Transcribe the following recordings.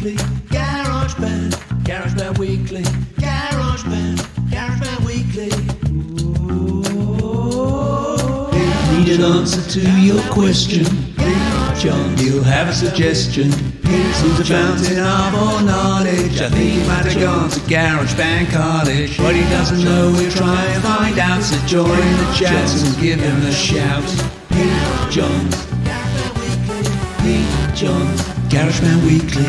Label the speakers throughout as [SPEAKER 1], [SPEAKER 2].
[SPEAKER 1] Weekly, GarageBand, GarageBand Weekly, GarageBand Weekly. Need an answer to your question? John, you'll have a suggestion. Here's a fountain of all knowledge. I think he might have gone to GarageBand College. What he doesn't know, we'll try and find out. So join the chat and give him a shout. Hey, John. Hey, John. GarageBand Weekly.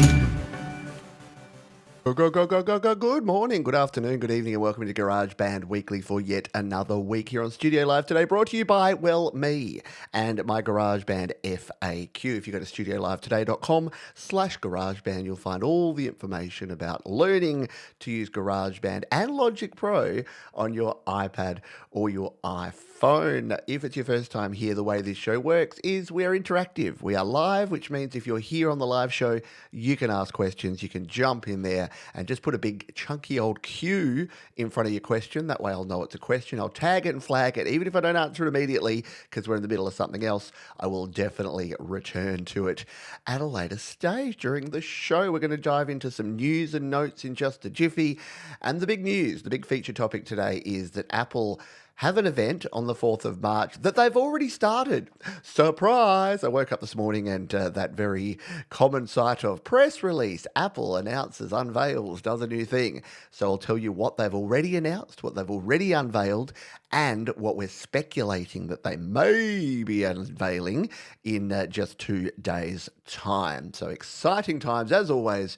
[SPEAKER 2] Good morning, good afternoon, good evening, and welcome to GarageBand Weekly for yet another week here on Studio Live today, brought to you by, well, me and my GarageBand FAQ. If you go to studiolivetoday.com/GarageBand, you'll find all the information about learning to use GarageBand and Logic Pro on your iPad or your iPhone. If it's your first time here, the way this show works is we're interactive. We are live, which means if you're here on the live show, you can ask questions, you can jump in there, and just put a big chunky old Q in front of your question. That way I'll know it's a question. I'll tag it and flag it. Even if I don't answer it immediately because we're in the middle of something else, I will definitely return to it at a later stage during the show. We're going to dive into some news and notes in just a jiffy. And the big news, the big feature topic today is that Apple have an event on the 4th of March that they've already started. Surprise! I woke up this morning and that very common sight of press release, Apple announces, unveils, does a new thing. So I'll tell you what they've already announced, what they've already unveiled, and what we're speculating that they may be unveiling in just 2 days' time. So exciting times, as always,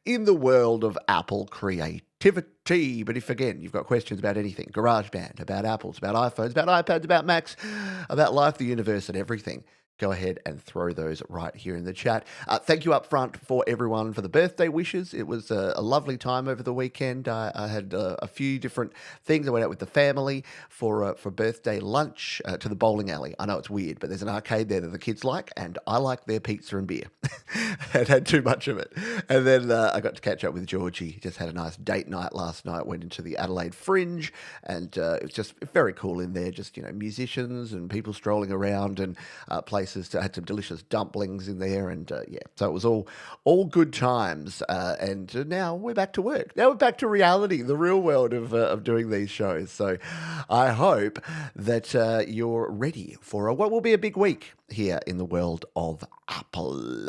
[SPEAKER 2] in the world of Apple creativity. But if, again, you've got questions about anything, GarageBand, about Apples, about iPhones, about iPads, about Macs, about life, the universe, and everything, go ahead and throw those right here in the chat. Thank you up front for everyone for the birthday wishes. It was a lovely time over the weekend. I had a few different things. I went out with the family for birthday lunch to the bowling alley. I know it's weird, but there's an arcade there that the kids like, and I like their pizza and beer. I'd had too much of it. And then I got to catch up with Georgie. Just had a nice date night last night. Went into the Adelaide Fringe, and it was just very cool in there. Just, musicians and people strolling around and places. I had some delicious dumplings in there, and so it was all good times. And now we're back to work. Now we're back to reality, the real world of doing these shows. So I hope that you're ready for what will be a big week here in the world of Apple.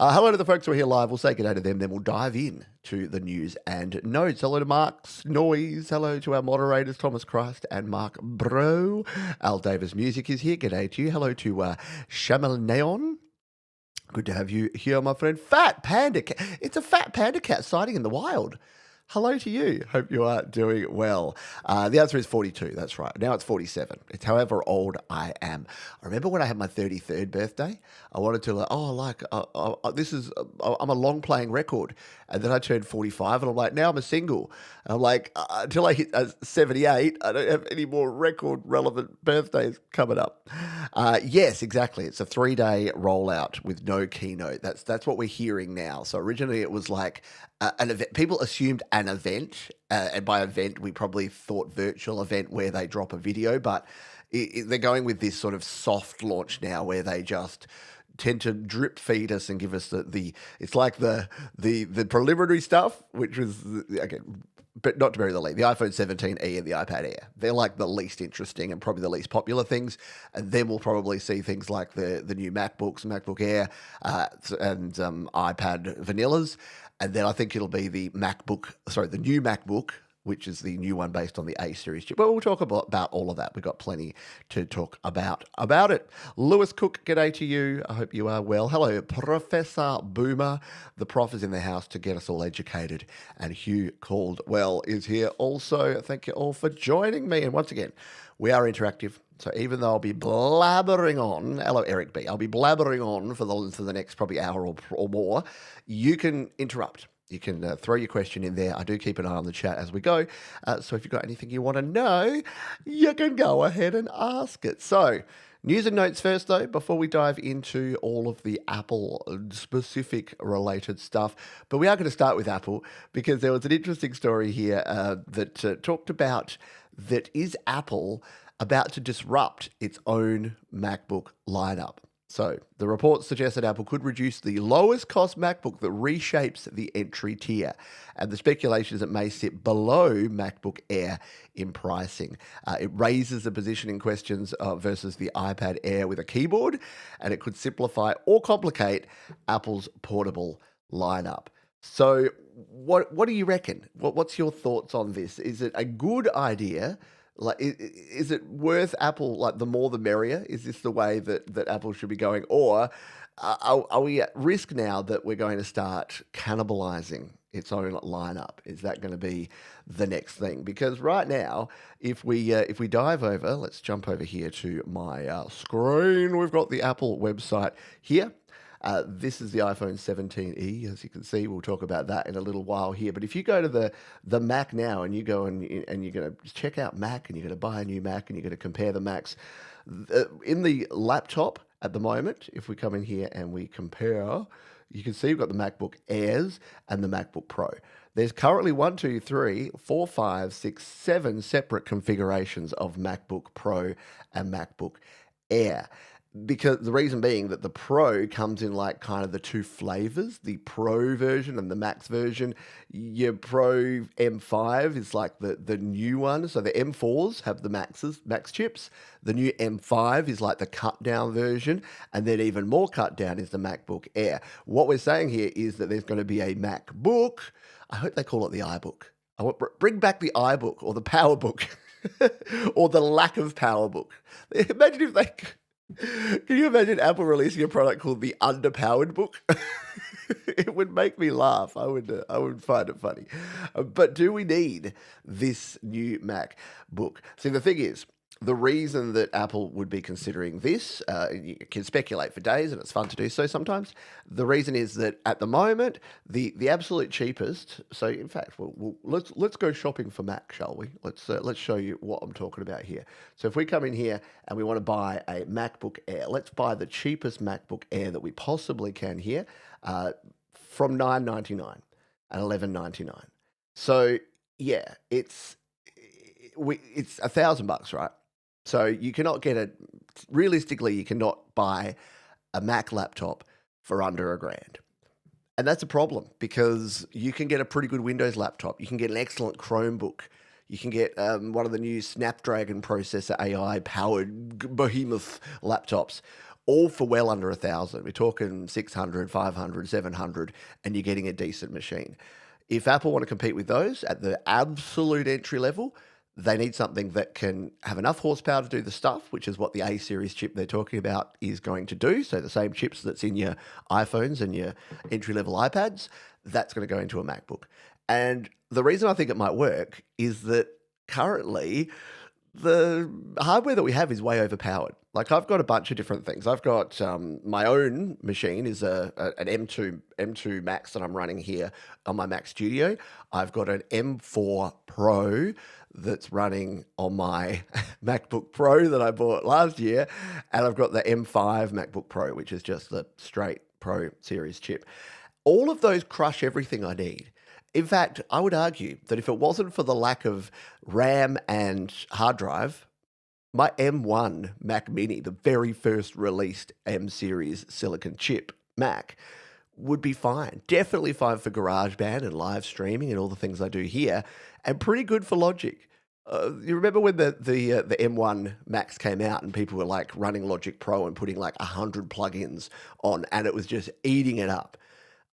[SPEAKER 2] Hello to the folks who are here live. We'll say good day to them, then we'll dive in to the news and notes. Hello to Mark's Noise. Hello to our moderators, Thomas Christ and Mark Bro. Al Davis Music is here. Good day to you. Hello to Shamal Neon. Good to have you here, my friend. Fat Panda Cat. It's a fat panda cat sighting in the wild. Hello to you. Hope you are doing well. The answer is 42. That's right. Now it's 47. It's however old I am. I remember when I had my 33rd birthday, I wanted to I'm a long playing record. And then I turned 45 and I'm like, now I'm a single. And I'm like, until I hit 78, I don't have any more record relevant birthdays coming up. Yes, exactly. It's a 3-day rollout with no keynote. That's what we're hearing now. So originally it was like an event. People assumed an event, and by event we probably thought virtual event where they drop a video, but they're going with this sort of soft launch now where they just tend to drip feed us and give us the it's like the preliminary stuff, which was but not to bury the lead, the iPhone 17e and the iPad Air. They're like the least interesting and probably the least popular things. And then we'll probably see things like the new MacBooks, MacBook Air, and iPad Vanillas. And then I think it'll be the new MacBook, which is the new one based on the A series chip. But we'll talk about all of that. We've got plenty to talk about it. Lewis Cook, g'day to you. I hope you are well. Hello, Professor Boomer. The prof is in the house to get us all educated. And Hugh Caldwell is here also. Thank you all for joining me. And once again, we are interactive. So even though I'll be blabbering on, hello Eric B, I'll be blabbering on for the next probably hour or more, you can interrupt. You can throw your question in there. I do keep an eye on the chat as we go. So if you've got anything you want to know, you can go ahead and ask it. So news and notes first, though, before we dive into all of the Apple-specific related stuff. But we are going to start with Apple because there was an interesting story here that talked about that is Apple about to disrupt its own MacBook lineup. So the report suggests that Apple could reduce the lowest cost MacBook that reshapes the entry tier. And the speculation is it may sit below MacBook Air in pricing. It raises the positioning questions versus the iPad Air with a keyboard, and it could simplify or complicate Apple's portable lineup. So what do you reckon? What's your thoughts on this? Is it a good idea? Like, is it worth Apple, like, the more the merrier? Is this the way that Apple should be going? Or are we at risk now that we're going to start cannibalizing its own lineup? Is that going to be the next thing? Because right now, if we dive over, let's jump over here to my screen. We've got the Apple website here. This is the iPhone 17e, as you can see. We'll talk about that in a little while here. But if you go to the Mac now and you go and you're going to check out Mac and you're going to buy a new Mac and you're going to compare the Macs, in the laptop at the moment, if we come in here and we compare, you can see we've got the MacBook Airs and the MacBook Pro. There's currently 1, 2, 3, 4, 5, 6, 7 separate configurations of MacBook Pro and MacBook Air. Because the reason being that the Pro comes in like kind of the two flavors, the Pro version and the Max version. Your Pro M5 is like the new one. So the M4s have the Max chips. The new M5 is like the cut down version. And then even more cut down is the MacBook Air. What we're saying here is that there's going to be a MacBook. I hope they call it the iBook. Bring back the iBook or the PowerBook or the lack of PowerBook. Imagine if they... Can you imagine Apple releasing a product called the underpowered book? It would make me laugh. I would find it funny. But do we need this new MacBook? See, the thing is, the reason that Apple would be considering this, you can speculate for days, and it's fun to do so sometimes. The reason is that at the moment, the absolute cheapest. So, in fact, let's go shopping for Mac, shall we? Let's show you what I'm talking about here. So, if we come in here and we want to buy a MacBook Air, let's buy the cheapest MacBook Air that we possibly can here, from $999 and $1199. So, yeah, it's $1,000, right? So you cannot realistically, you cannot buy a Mac laptop for under $1,000. And that's a problem because you can get a pretty good Windows laptop. You can get an excellent Chromebook. You can get one of the new Snapdragon processor AI powered behemoth laptops, all for well under $1,000. We're talking 600, 500, 700, and you're getting a decent machine. If Apple want to compete with those at the absolute entry level, they need something that can have enough horsepower to do the stuff, which is what the A series chip they're talking about is going to do. So the same chips that's in your iPhones and your entry-level iPads, that's going to go into a MacBook. And the reason I think it might work is that currently the hardware that we have is way overpowered. Like, I've got a bunch of different things. I've got my own machine is an M2 Max that I'm running here on my Mac Studio. I've got an M4 Pro that's running on my MacBook Pro that I bought last year. And I've got the M5 MacBook Pro, which is just the straight Pro series chip. All of those crush everything I need. In fact, I would argue that if it wasn't for the lack of RAM and hard drive, my M1 Mac Mini, the very first released M series silicon chip Mac, would be fine. Definitely fine for GarageBand and live streaming and all the things I do here, and pretty good for Logic. You remember when the M1 Max came out and people were like running Logic Pro and putting like 100 plugins on, and it was just eating it up.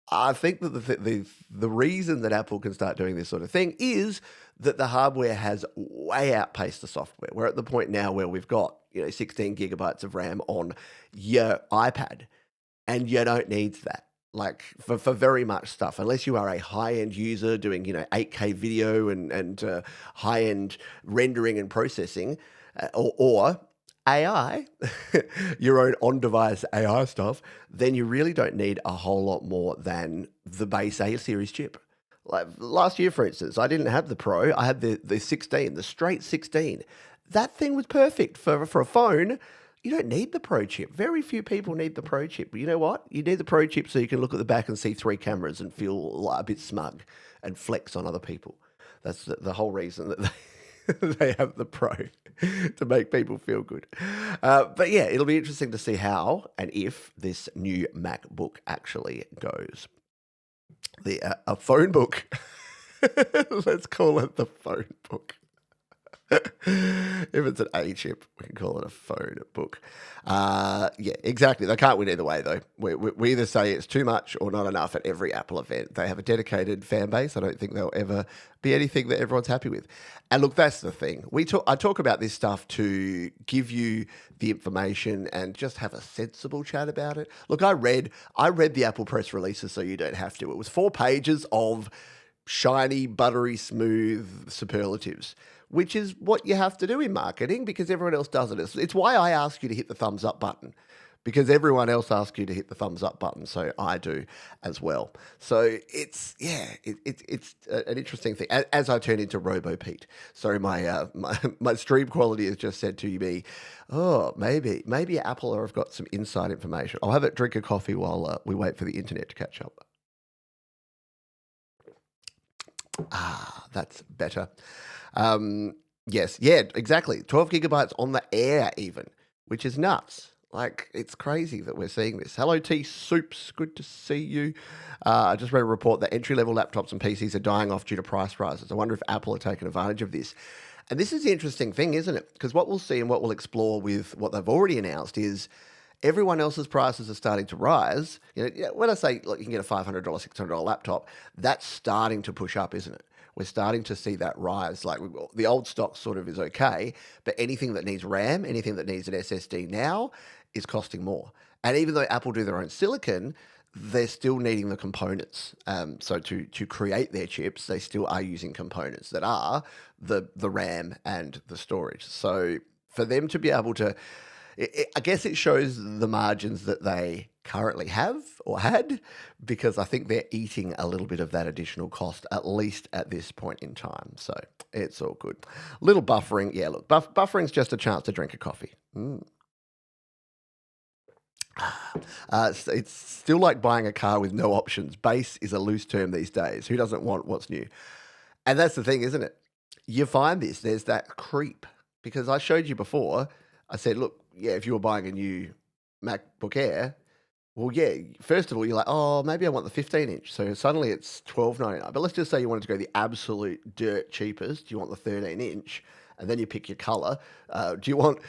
[SPEAKER 2] I think that the reason that Apple can start doing this sort of thing is that the hardware has way outpaced the software. We're at the point now where we've got 16 gigabytes of RAM on your iPad, and you don't need that. Like for very much stuff, unless you are a high-end user doing 8K video and high-end rendering and processing, or AI, your own on-device AI stuff, then you really don't need a whole lot more than the base A series chip. Like last year, for instance, I didn't have the Pro. I had the 16, the straight 16. That thing was perfect for a phone. You don't need the Pro chip. Very few people need the Pro chip. But you know what? You need the Pro chip so you can look at the back and see 3 cameras and feel like a bit smug and flex on other people. That's the whole reason that They have the Pro to make people feel good. But yeah, it'll be interesting to see how and if this new MacBook actually goes. A phone book. Let's call it the phone book. If it's an A chip, we can call it a phone book. Yeah, exactly. They can't win either way, though. We either say it's too much or not enough at every Apple event. They have a dedicated fan base. I don't think they'll ever be anything that everyone's happy with. And look, that's the thing. I talk about this stuff to give you the information and just have a sensible chat about it. Look, I read the Apple press releases, so you don't have to. It was 4 pages of shiny, buttery smooth superlatives, which is what you have to do in marketing because everyone else does it. It's why I ask you to hit the thumbs up button, because everyone else asks you to hit the thumbs up button, so I do as well. So it's an interesting thing. As I turn into Robo Pete, sorry, my stream quality has just said to me, oh, maybe Apple have got some inside information. I'll have a drink of coffee while we wait for the internet to catch up. That's better. Yes, yeah, exactly. 12 gigabytes on the Air even, which is nuts. Like, it's crazy that we're seeing this. Hello, T Soups. Good to see you. I just read a report that entry-level laptops and PCs are dying off due to price rises. I wonder if Apple are taking advantage of this. And this is the interesting thing, isn't it? Because what we'll see and what we'll explore with what they've already announced is everyone else's prices are starting to rise. When I say, look, you can get a $500, $600 laptop, that's starting to push up, isn't it? We're starting to see that rise. Like the old stock sort of is okay, but anything that needs RAM, anything that needs an SSD now is costing more. And even though Apple do their own silicon, they're still needing the components. So to create their chips, they still are using components that are the RAM and the storage. So for them to be able to, I guess it shows the margins that they currently have or had, because I think they're eating a little bit of that additional cost, at least at this point in time. So it's all good. Little buffering. Yeah, look, buffering's just a chance to drink a coffee. It's still like buying a car with no options. Base is a loose term these days. Who doesn't want what's new? And that's the thing, isn't it? You find there's that creep, because I showed you before, I said, look, yeah, if you were buying a new MacBook Air, well, yeah, first of all, you're like, oh, maybe I want the 15-inch. So suddenly it's $12.99. But let's just say you wanted to go the absolute dirt cheapest. You want the 13-inch, and then you pick your color. Do you want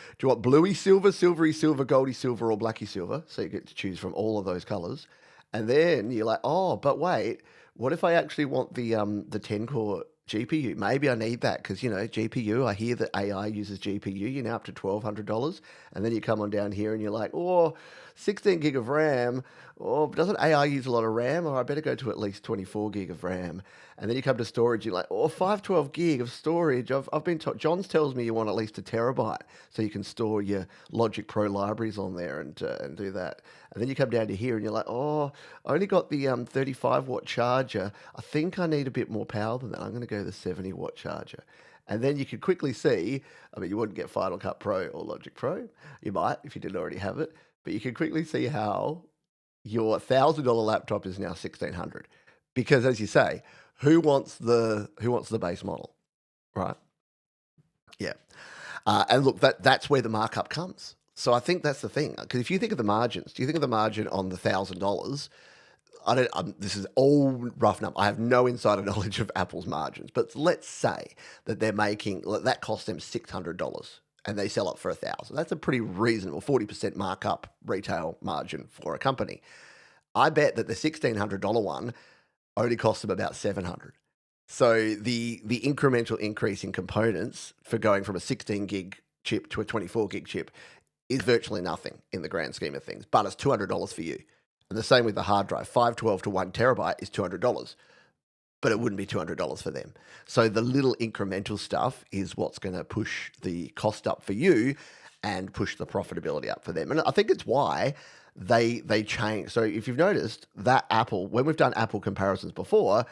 [SPEAKER 2] bluey silver, silvery silver, goldy silver, or blacky silver? So you get to choose from all of those colors. And then you're like, oh, but wait, what if I actually want the 10-core GPU? Maybe I need that because, GPU, I hear that AI uses GPU, you're now up to $1,200. And then you come on down here and you're like, oh, 16 gig of RAM. Oh, doesn't AI use a lot of RAM? Or I better go to at least 24 gig of RAM. And then you come to storage, you're like, oh, 512 gig of storage. I've been told, Johns tells me you want at least a terabyte so you can store your Logic Pro libraries on there and do that. And then you come down to here and you're like, oh, I only got the 35-watt charger. I think I need a bit more power than that. I'm going to go the 70-watt charger. And then you could quickly see, I mean, you wouldn't get Final Cut Pro or Logic Pro. You might if you didn't already have it. But you can quickly see how your $1,000 laptop is now $1,600. Because as you say, who wants the base model, right? Yeah. And look, that's where the markup comes. So I think that's the thing. Because if you think of the margins, do you think of the margin on the $1,000? This is all rough number. I have no insider knowledge of Apple's margins, but let's say that they're making that cost them $600 and they sell it for $1,000. That's a pretty reasonable 40% markup retail margin for a company. I bet that the $1,600 one only costs them about $700. So the incremental increase in components for going from a 16 gig chip to a 24 gig chip is virtually nothing in the grand scheme of things, but it's $200 for you. And the same with the hard drive. 512 to 1 terabyte is $200, but it wouldn't be $200 for them. So the little incremental stuff is what's going to push the cost up for you and push the profitability up for them. And I think it's why they change. So if you've noticed that Apple, when we've done Apple comparisons before,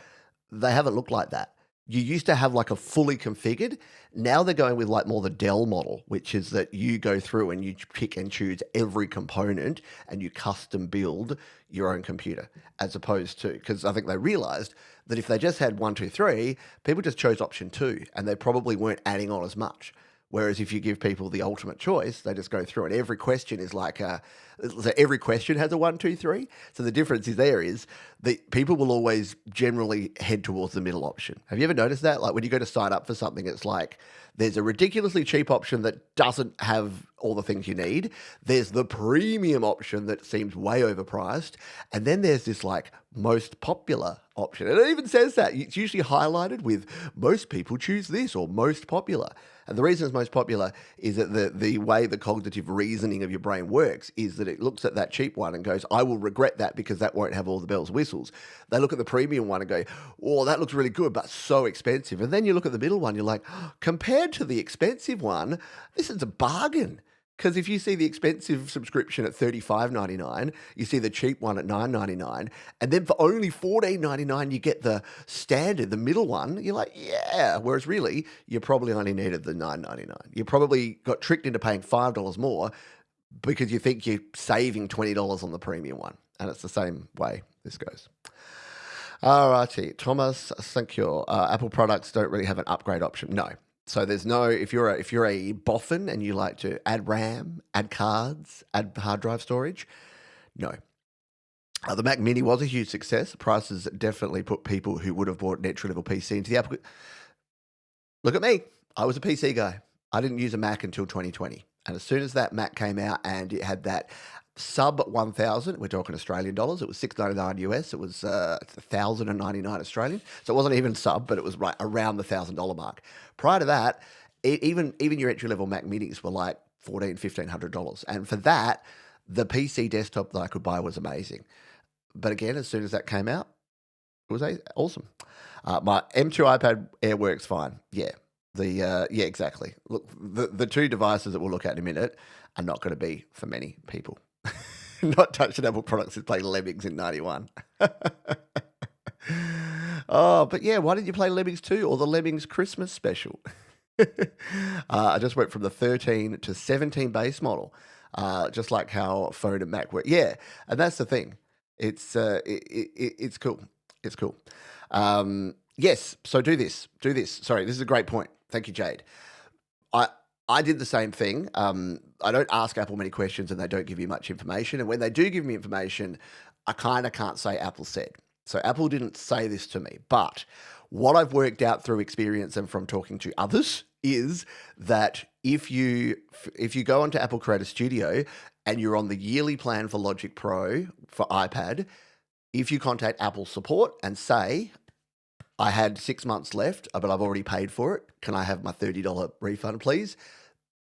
[SPEAKER 2] they haven't looked like that. you used to have like a fully configured. Now they're going with like more the Dell model, which is that you go through and you pick and choose every component and you custom build your own computer, as opposed to, because I think they realized that if they just had 1, 2, 3, people just chose option 2 and they probably weren't adding on as much. Whereas if you give people the ultimate choice, they just go through it. Every question is like so every question has a 1, 2, 3. So the difference is that people will always generally head towards the middle option. Have you ever noticed that? Like when you go to sign up for something, it's like there's a ridiculously cheap option that doesn't have all the things you need. There's the premium option that seems way overpriced. And then there's this like most popular option. And it even says that. It's usually highlighted with most people choose this or most popular. And the reason it's most popular is that the way the cognitive reasoning of your brain works is that it looks at that cheap one and goes, I will regret that because that won't have all the bells and whistles. They look at the premium one and go, oh, that looks really good, but so expensive. And then you look at the middle one, you're like, oh, compared to the expensive one, this is a bargain. Because if you see the expensive subscription at $35.99, you see the cheap one at $9.99, and then for only $14.99 you get the standard, the middle one, you're like, yeah. Whereas really, you probably only needed the $9.99. You probably got tricked into paying $5 more because you think you're saving $20 on the premium one. And it's the same way this goes. All righty, Thomas, thank you. Apple products don't really have an upgrade option. No. So there's no, if you're a boffin and you like to add RAM, add cards, add hard drive storage, no. The Mac Mini was a huge success. Prices definitely put people who would have bought an entry-level PC into the Apple. Look at me. I was a PC guy. I didn't use a Mac until 2020. And as soon as that Mac came out and it had that sub 1,000, we're talking Australian dollars, it was $699 US, it was 1,099 Australian. So it wasn't even sub, but it was right around the $1,000 mark. Prior to that, even your entry-level Mac Minis were like $1,400, $1,500. And for that, the PC desktop that I could buy was amazing. But again, as soon as that came out, it was awesome. My M2 iPad Air works fine. Yeah. Yeah, exactly. Look, the two devices that we'll look at in a minute are not going to be for many people. Not touching Apple products since playing Lemmings in 91. Oh, but yeah, why didn't you play Lemmings 2 or the Lemmings Christmas special? I just went from the 13 to 17 base model, just like how phone and Mac work. Yeah, and that's the thing. It's cool. It's cool. Yes, so do this. Sorry, this is a great point. Thank you, Jade. I did the same thing. I don't ask Apple many questions and they don't give you much information. And when they do give me information, I kind of can't say Apple said. So Apple didn't say this to me. But what I've worked out through experience and from talking to others is that if you go onto Apple Creator Studio and you're on the yearly plan for Logic Pro for iPad, if you contact Apple support and say, I had 6 months left, but I've already paid for it. Can I have my $30 refund, please?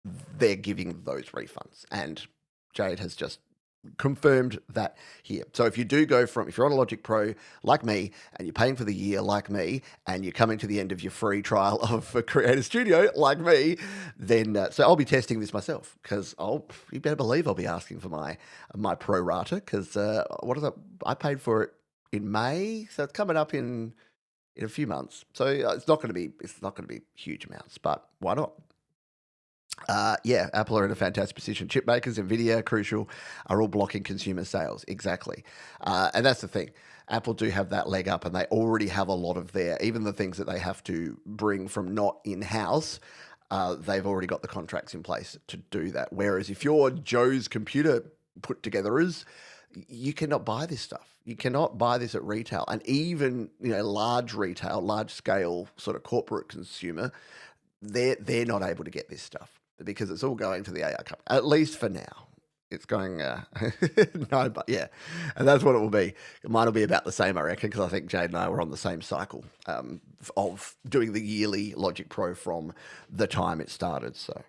[SPEAKER 2] They're giving those refunds. And Jade has just confirmed that here. So if you do go if you're on a Logic Pro like me, and you're paying for the year like me, and you're coming to the end of your free trial of Creator Studio like me, then, so I'll be testing this myself, because you better believe I'll be asking for my pro rata, because I paid for it in May, so it's coming up in a few months. So it's not going to be huge amounts, but why not? Yeah, Apple are in a fantastic position. Chip makers, Nvidia, Crucial, are all blocking consumer sales. Exactly. And that's the thing. Apple do have that leg up, and they already have a lot of even the things that they have to bring from not in-house, they've already got the contracts in place to do that. Whereas if you're Joe's computer put togetherers, you cannot buy this stuff. You cannot buy this at retail. And even, large retail, large scale sort of corporate consumer, they're not able to get this stuff because it's all going to the AI company, at least for now. It's going, no, but yeah. And that's what it will be. Mine will be about the same, I reckon, because I think Jade and I were on the same cycle of doing the yearly Logic Pro from the time it started. So,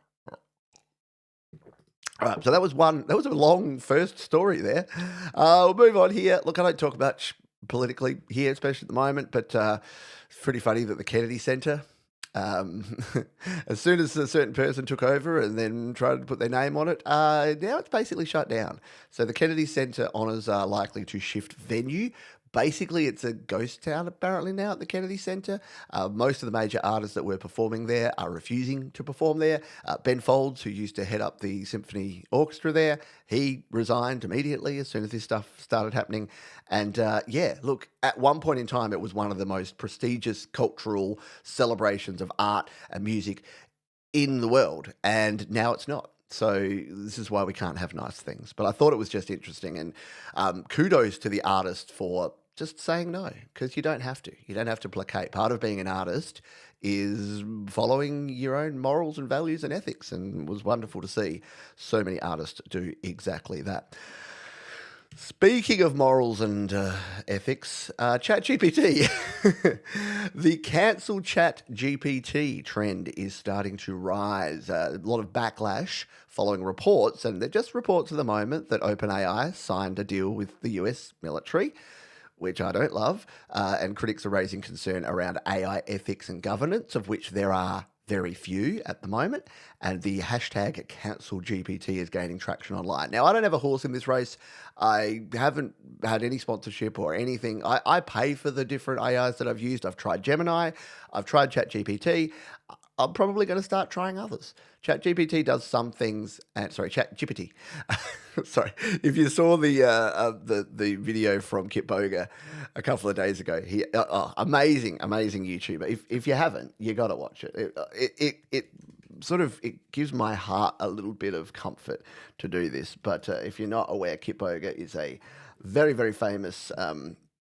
[SPEAKER 2] all right, so that was a long first story there. We'll move on here. Look, I don't talk much politically here, especially at the moment, but it's pretty funny that the Kennedy Center, as soon as a certain person took over and then tried to put their name on it, now it's basically shut down. So the Kennedy Center honors are likely to shift venue Basically, it's a ghost town apparently now at the Kennedy Center. Most of the major artists that were performing there are refusing to perform there. Ben Folds, who used to head up the symphony orchestra there, he resigned immediately as soon as this stuff started happening. And yeah, look, at one point in time, it was one of the most prestigious cultural celebrations of art and music in the world, and now it's not. So this is why we can't have nice things. But I thought it was just interesting, and kudos to the artist for just saying no, because you don't have to. You don't have to placate. Part of being an artist is following your own morals and values and ethics, and it was wonderful to see so many artists do exactly that. Speaking of morals and ethics, ChatGPT. The cancel ChatGPT trend is starting to rise. A lot of backlash following reports, and they're just reports at the moment, that OpenAI signed a deal with the US military, which I don't love, and critics are raising concern around AI ethics and governance, of which there are very few at the moment, and the hashtag #CancelGPT is gaining traction online. Now, I don't have a horse in this race. I haven't had any sponsorship or anything. I pay for the different AIs that I've used. I've tried Gemini. I've tried ChatGPT. I'm probably going to start trying others. ChatGPT does some things, and sorry, ChatGPT. Sorry, if you saw the video from Kit Boga a couple of days ago, he amazing YouTuber. If you haven't, you got to watch it. It sort of, it gives my heart a little bit of comfort to do this. But if you're not aware, Kit Boga is a very, very famous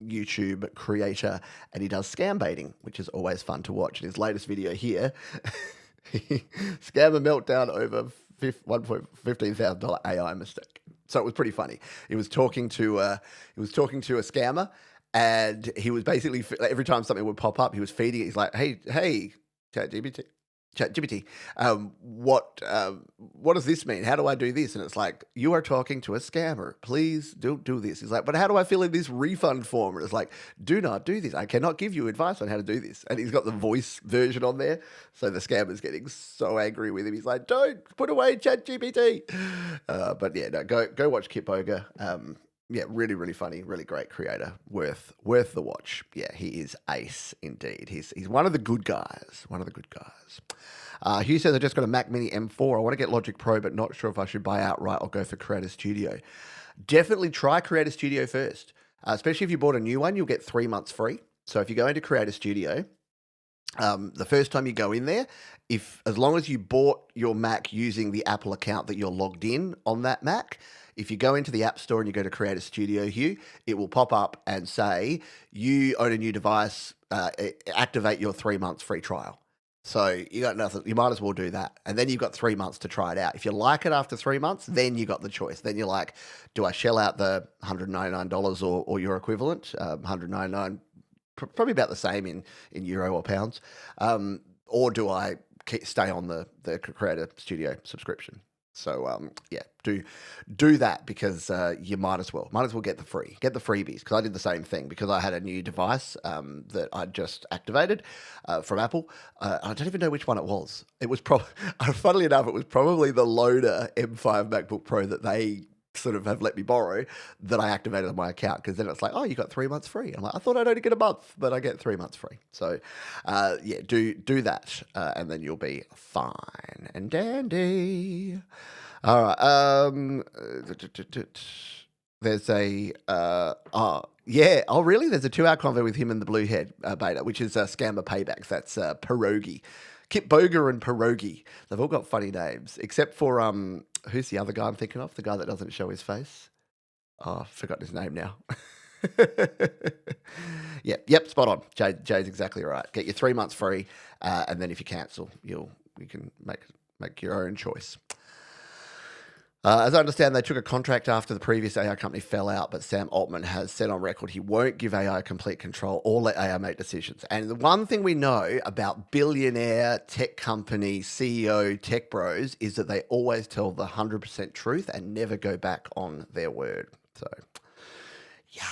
[SPEAKER 2] YouTube creator, and he does scam baiting, which is always fun to watch. In his latest video here, scammer meltdown over $15,000 AI mistake. So it was pretty funny. He was talking to a scammer, and he was basically, every time something would pop up, he was feeding it. He's like, hey, ChatGPT, what does this mean? How do I do this? And it's like, you are talking to a scammer. Please don't do this. He's like, but how do I fill in this refund form? And it's like, do not do this. I cannot give you advice on how to do this. And he's got the voice version on there. So the scammer's getting so angry with him. He's like, don't put away ChatGPT. But yeah, no, go watch Kit Boga. Yeah, really, really funny, really great creator, worth the watch. Yeah, he is ace indeed. He's one of the good guys. Hugh says, I just got a Mac Mini M4. I want to get Logic Pro, but not sure if I should buy outright or go for Creator Studio. Definitely try Creator Studio first, especially if you bought a new one. You'll get 3 months free. So if you go into Creator Studio, the first time you go in there, as long as you bought your Mac using the Apple account that you're logged in on that Mac, if you go into the App Store and you go to Creator Studio, Hugh, it will pop up and say, you own a new device, activate your 3 months free trial. So you got nothing. You might as well do that. And then you've got 3 months to try it out. If you like it after 3 months, then you got the choice. Then you're like, do I shell out the $199 or your equivalent, $199, probably about the same in euro or pounds, or do I stay on the Creator Studio subscription? So yeah, do that, because you might as well get the freebies, because I did the same thing, because I had a new device that I just activated from Apple. I don't even know which one it was. It was funnily enough, it was probably the loader M5 MacBook Pro that they sort of have let me borrow, that I activated on my account, because then it's like, oh, you got 3 months free. I'm like, I thought I'd only get a month, but I get 3 months free. So yeah, do that, and then you'll be fine and dandy. All right. There's a really? There's a 2-hour convo with him and the Bluehead beta, which is Scammer Paybacks. That's Pierogi. Kit Boga and Pierogi. They've all got funny names, except for who's the other guy I'm thinking of? The guy that doesn't show his face. Oh, I've forgotten his name now. Yep, spot on. Jay's exactly right. Get your 3 months free, and then if you cancel, you can make your own choice. As I understand, they took a contract after the previous AI company fell out, but Sam Altman has said on record he won't give AI complete control or let AI make decisions. And the one thing we know about billionaire tech company CEO tech bros is that they always tell the 100% truth and never go back on their word. So, yeah.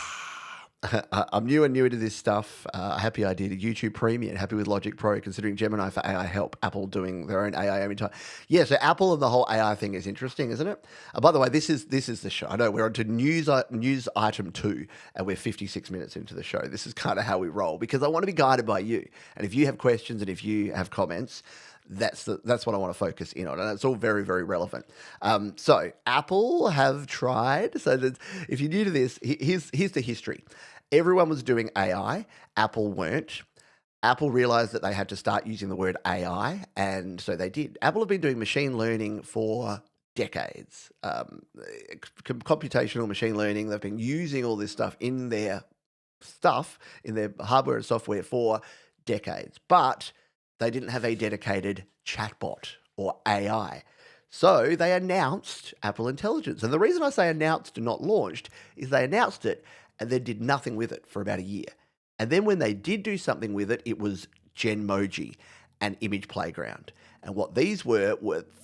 [SPEAKER 2] I'm newer to this stuff. Happy I did a YouTube Premium. Happy with Logic Pro, considering Gemini for AI help. Apple doing their own AI every time. Yeah, so Apple and the whole AI thing is interesting, isn't it? By the way, this is the show. I know we're on to news item 2, and we're 56 minutes into the show. This is kind of how we roll because I want to be guided by you. And if you have questions and if you have comments, that's what I want to focus in on, and it's all very, very relevant. So Apple have tried. So that if you're new to this, here's the history. Everyone was doing AI. Apple weren't. Apple realized that they had to start using the word AI, and so they did. Apple have been doing machine learning for decades. Computational machine learning. They've been using all this stuff in their hardware and software for decades, but they didn't have a dedicated chatbot or AI. So they announced Apple Intelligence. And the reason I say announced and not launched is they announced it and then did nothing with it for about a year. And then when they did do something with it, it was Genmoji and Image Playground. And what these were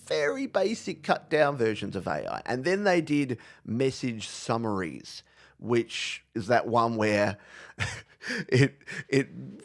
[SPEAKER 2] very basic cut down versions of AI. And then they did message summaries, which is that one where it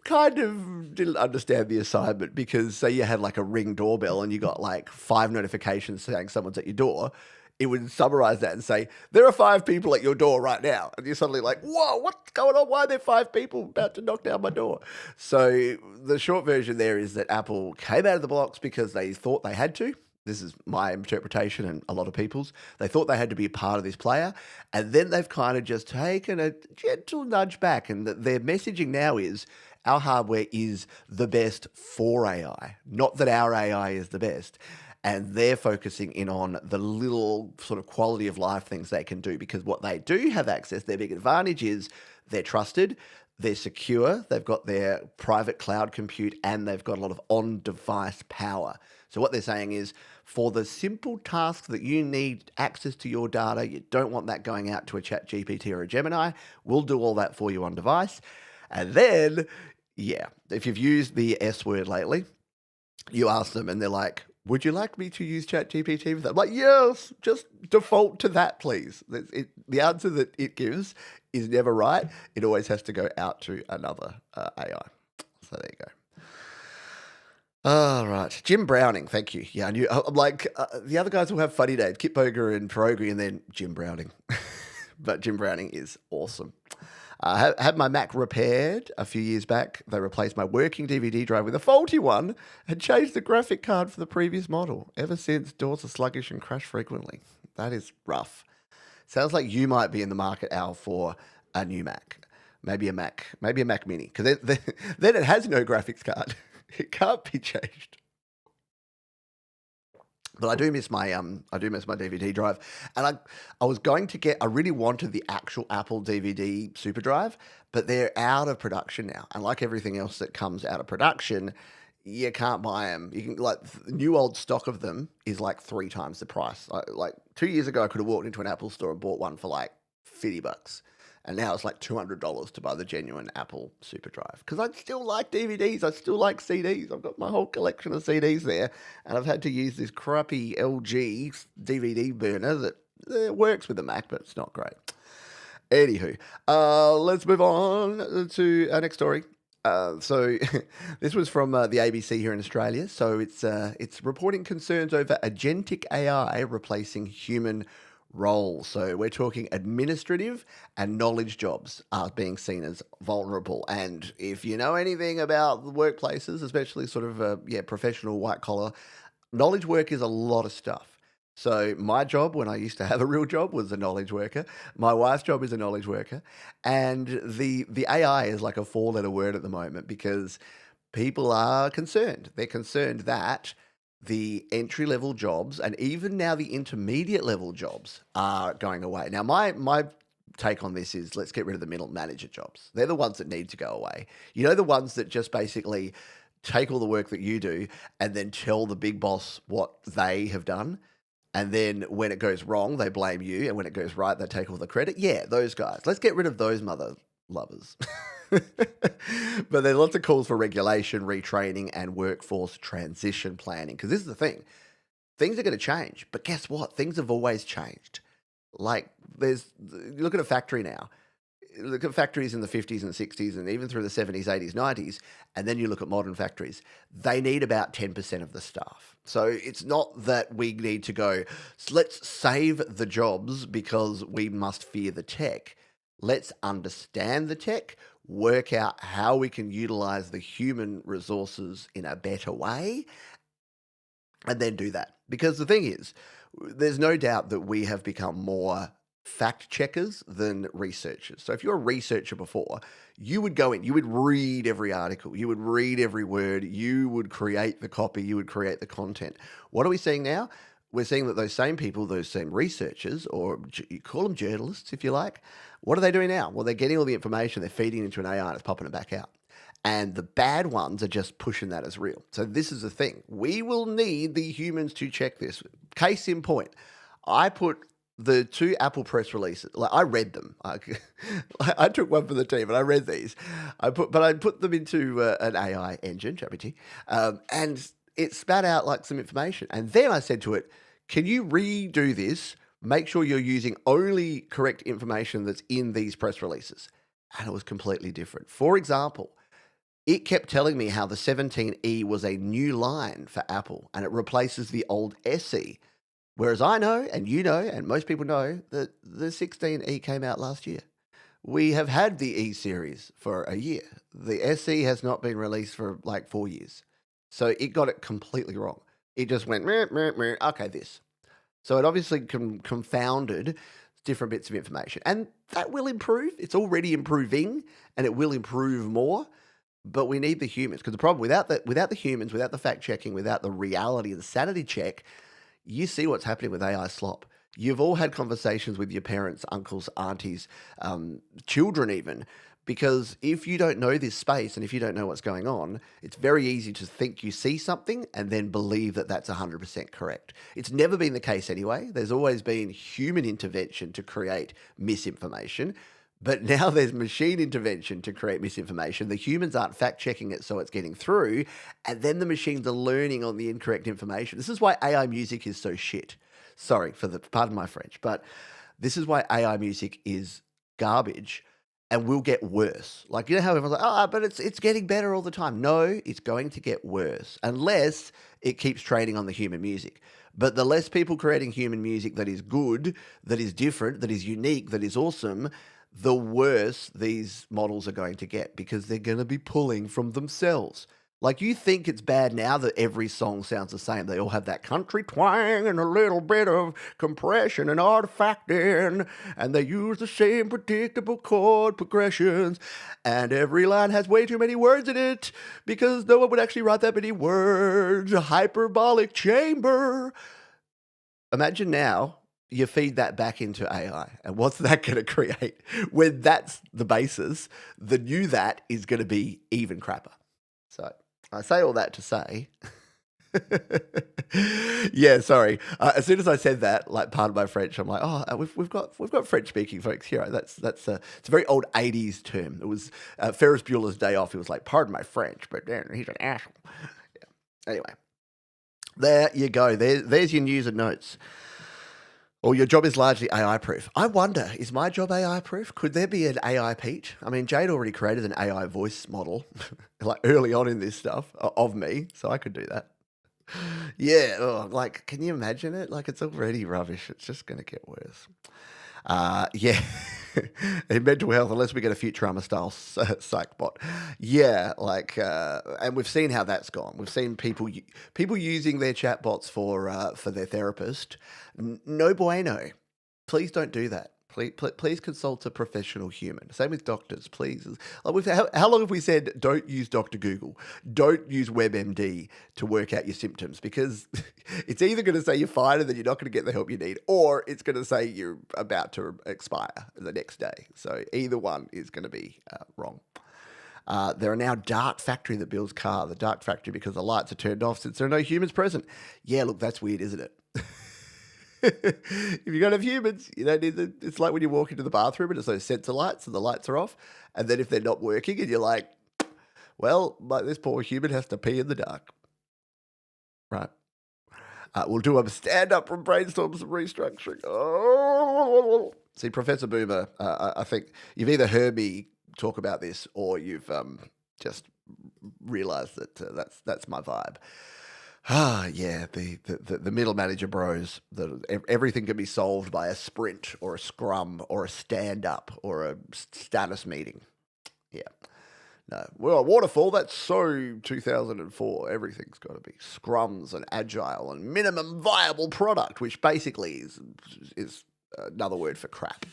[SPEAKER 2] kind of didn't understand the assignment, because say you had like a Ring doorbell and you got like 5 notifications saying someone's at your door, it would summarize that and say, there are 5 people at your door right now. And you're suddenly like, whoa, what's going on? Why are there 5 people about to knock down my door? So the short version there is that Apple came out of the blocks because they thought they had to. This is my interpretation and a lot of people's. They thought they had to be a part of this player. And then they've kind of just taken a gentle nudge back. And their messaging now is, our hardware is the best for AI, not that our AI is the best. And they're focusing in on the little sort of quality of life things they can do, because what they do have access, their big advantage is they're trusted, they're secure, they've got their private cloud compute, and they've got a lot of on-device power. So what they're saying is, for the simple task that you need access to your data, you don't want that going out to a ChatGPT or a Gemini, we'll do all that for you on device. And then, yeah, if you've used the S word lately, you ask them and they're like, would you like me to use ChatGPT for that? I'm like, yes, just default to that, please. The answer that it gives is never right. It always has to go out to another AI. So there you go. All right. Jim Browning, thank you. Yeah, I'm like, the other guys will have funny names, Kip Boger and Pierogi, and then Jim Browning. But Jim Browning is awesome. I had my Mac repaired a few years back. They replaced my working DVD drive with a faulty one and changed the graphic card for the previous model. Ever since, doors are sluggish and crash frequently. That is rough. Sounds like you might be in the market, Al, for a new Mac. Maybe a Mac Mini, because then it has no graphics card. It can't be changed. But I do miss my DVD drive, and I was going to get. I really wanted the actual Apple DVD super drive, but they're out of production now. And like everything else that comes out of production, you can't buy them. You can, like, new old stock of them is like 3 times the price. Like 2 years ago, I could have walked into an Apple store and bought one for like $50. And now it's like $200 to buy the genuine Apple super drive. Because I still like DVDs. I still like CDs. I've got my whole collection of CDs there. And I've had to use this crappy LG DVD burner that works with the Mac, but it's not great. Anywho, let's move on to our next story. So this was from the ABC here in Australia. So it's reporting concerns over agentic AI replacing human roles. So we're talking administrative and knowledge jobs are being seen as vulnerable. And if you know anything about the workplaces, especially sort of professional white collar, knowledge work is a lot of stuff. So my job, when I used to have a real job, was a knowledge worker. My wife's job is a knowledge worker. And the AI is like a 4-letter word at the moment, because people are concerned. They're concerned that the entry-level jobs and even now the intermediate-level jobs are going away. Now, my take on this is, let's get rid of the middle manager jobs. They're the ones that need to go away. You know, the ones that just basically take all the work that you do and then tell the big boss what they have done. And then when it goes wrong, they blame you. And when it goes right, they take all the credit. Yeah, those guys. Let's get rid of those mother lovers. But there's lots of calls for regulation, retraining, and workforce transition planning. Because this is the thing. Things are going to change. But guess what? Things have always changed. Like, you look at a factory now. look at factories in the 50s and 60s and even through the 70s, 80s, 90s, and then you look at modern factories, they need about 10% of the staff. So it's not that we need to go, let's save the jobs because we must fear the tech. Let's understand the tech, work out how we can utilize the human resources in a better way, and then do that. Because the thing is, there's no doubt that we have become more fact checkers than researchers. So if you're a researcher before, you would go in, you would read every article, you would read every word, you would create the copy, you would create the content. What are we seeing now? We're seeing that those same people, those same researchers, or you call them journalists if you like, what are they doing now? Well, they're getting all the information, they're feeding it into an AI and it's popping it back out. And the bad ones are just pushing that as real. So this is the thing. We will need the humans to check this. Case in point, I put the 2 Apple press releases. Like I read them. I took one for the team, and I read these. I put them into an AI engine, GPT, and it spat out like some information. And then I said to it, "Can you redo this? Make sure you're using only correct information that's in these press releases." And it was completely different. For example, it kept telling me how the 17E was a new line for Apple and it replaces the old SE. Whereas I know, and you know, and most people know that the 16E came out last year. We have had the E series for a year. The SE has not been released for like 4 years. So it got it completely wrong. It just went, meh, meh, meh, okay, this. So it obviously confounded different bits of information. And that will improve. It's already improving, and it will improve more. But we need the humans, because the problem without the humans, without the fact checking, without the reality, the sanity check, you see what's happening with AI slop. You've all had conversations with your parents, uncles, aunties, children even, because if you don't know this space and if you don't know what's going on, it's very easy to think you see something and then believe that that's 100% correct. It's never been the case anyway. There's always been human intervention to create misinformation. But now there's machine intervention to create misinformation. The humans aren't fact-checking it, so it's getting through. And then the machines are learning on the incorrect information. This is why AI music is so shit. Sorry for pardon my French, but this is why AI music is garbage and will get worse. Like, you know how everyone's like, but it's getting better all the time. No, it's going to get worse unless it keeps trading on the human music. But the less people creating human music that is good, that is different, that is unique, that is awesome, the worse these models are going to get, because they're going to be pulling from themselves. Like, you think it's bad now that every song sounds the same. They all have that country twang and a little bit of compression and artifacting, and they use the same predictable chord progressions, and every line has way too many words in it because no one would actually write that many words. A hyperbolic chamber. Imagine now you feed that back into AI, and what's that going to create? When that's the basis, the new that is going to be even crapper. So I say all that to say, yeah, sorry. As soon as I said that, like, pardon my French, I'm like, we've got French speaking folks here. That's it's a very old 80s term. It was Ferris Bueller's Day Off. He was like, pardon my French, but then he's an asshole. Yeah. Anyway, there you go. There's your news and notes. Or your job is largely AI proof. I wonder, is my job AI proof? Could there be an AI Pete? I mean, Jade already created an AI voice model like early on in this stuff of me, so I could do that. Yeah, like, can you imagine it? Like, it's already rubbish. It's just going to get worse. Yeah. In mental health, unless we get a Futurama style psych bot. Yeah, like, and we've seen how that's gone. We've seen people using their chatbots for their therapist. No bueno. Please don't do that. Please consult a professional human. Same with doctors, please. Like, how long have we said don't use Dr. Google? Don't use WebMD to work out your symptoms, because it's either going to say you're fine and then you're not going to get the help you need, or it's going to say you're about to expire the next day. So either one is going to be wrong. There are now dark factory that builds car. The dark factory because the lights are turned off since there are no humans present. Yeah, look, that's weird, isn't it? If you don't have humans, you don't need it's like when you walk into the bathroom and it's those sensor lights and the lights are off, and then if they're not working and you're like, well, this poor human has to pee in the dark. Right. We'll do a stand-up from brainstorm some restructuring. Oh. See, Professor Boomer, I think you've either heard me talk about this or you've just realised that that's my vibe. Ah, yeah, the middle manager bros. Everything can be solved by a sprint or a scrum or a stand up or a status meeting. Yeah. No, well, waterfall, that's so 2004. Everything's got to be scrums and agile and minimum viable product, which basically is another word for crap.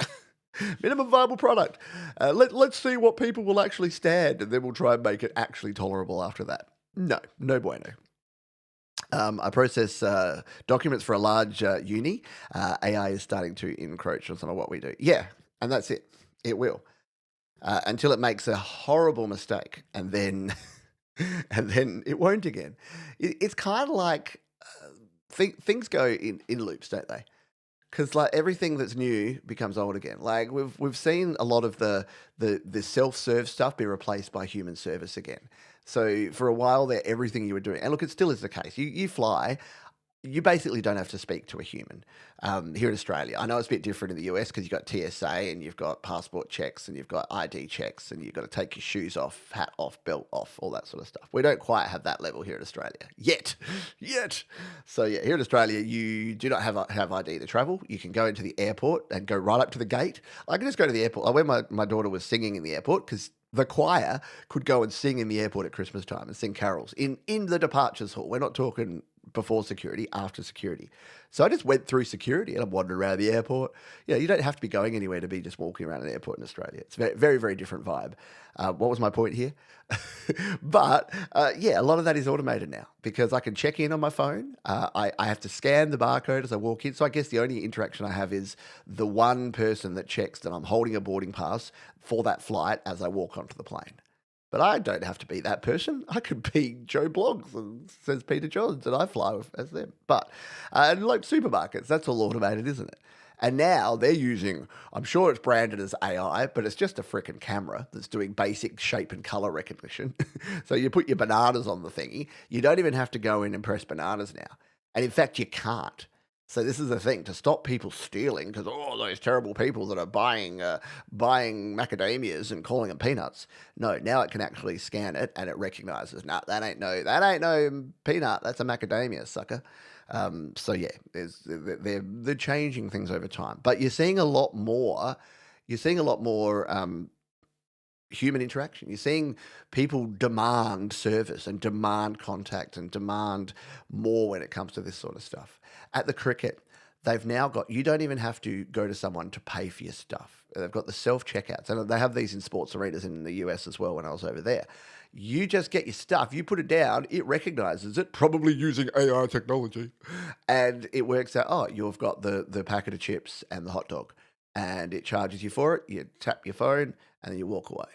[SPEAKER 2] Minimum viable product. Let's see what people will actually stand, and then we'll try and make it actually tolerable after that. No bueno. I process documents for a large uni. AI is starting to encroach on some of what we do. Yeah, and that's it. It will. Until it makes a horrible mistake, and then and then it won't again. It's kind of like things go in loops, don't they? Because like everything that's new becomes old again. Like we've seen a lot of the self-serve stuff be replaced by human service again. So for a while there, everything you were doing, and look, it still is the case. You fly. You basically don't have to speak to a human here in Australia. I know it's a bit different in the US because you've got TSA and you've got passport checks and you've got ID checks and you've got to take your shoes off, hat off, belt off, all that sort of stuff. We don't quite have that level here in Australia yet. So yeah, here in Australia, you do not have ID to travel. You can go into the airport and go right up to the gate. I can just go to the airport. When my daughter was singing in the airport, because the choir could go and sing in the airport at Christmas time and sing carols in the departures hall. We're not talking before security, after security. So I just went through security and I'm wandering around the airport. You don't have to be going anywhere to be just walking around an airport in Australia. It's very, very, very different vibe. What was my point here? But yeah, a lot of that is automated now because I can check in on my phone. I have to scan the barcode as I walk in. So I guess the only interaction I have is the one person that checks that I'm holding a boarding pass for that flight as I walk onto the plane. But I don't have to be that person. I could be Joe Blogs and says Peter Johns, and I fly as them. But like supermarkets, that's all automated, isn't it? And now they're using, I'm sure it's branded as AI, but it's just a freaking camera that's doing basic shape and color recognition. So you put your bananas on the thingy. You don't even have to go in and press bananas now. And in fact, you can't. So this is the thing, to stop people stealing, because those terrible people that are buying macadamias and calling them peanuts. No, now it can actually scan it and it recognizes, nah, that ain't no peanut, that's a macadamia, sucker. So yeah, they're changing things over time, but you're seeing a lot more. Human interaction. You're seeing people demand service and demand contact and demand more when it comes to this sort of stuff. At the cricket, they've now got, you don't even have to go to someone to pay for your stuff. They've got the self-checkouts, and they have these in sports arenas in the US as well when I was over there. You just get your stuff, you put it down, it recognizes it, probably using AI technology, and it works out, you've got the packet of chips and the hot dog, and it charges you for it, you tap your phone, and then you walk away.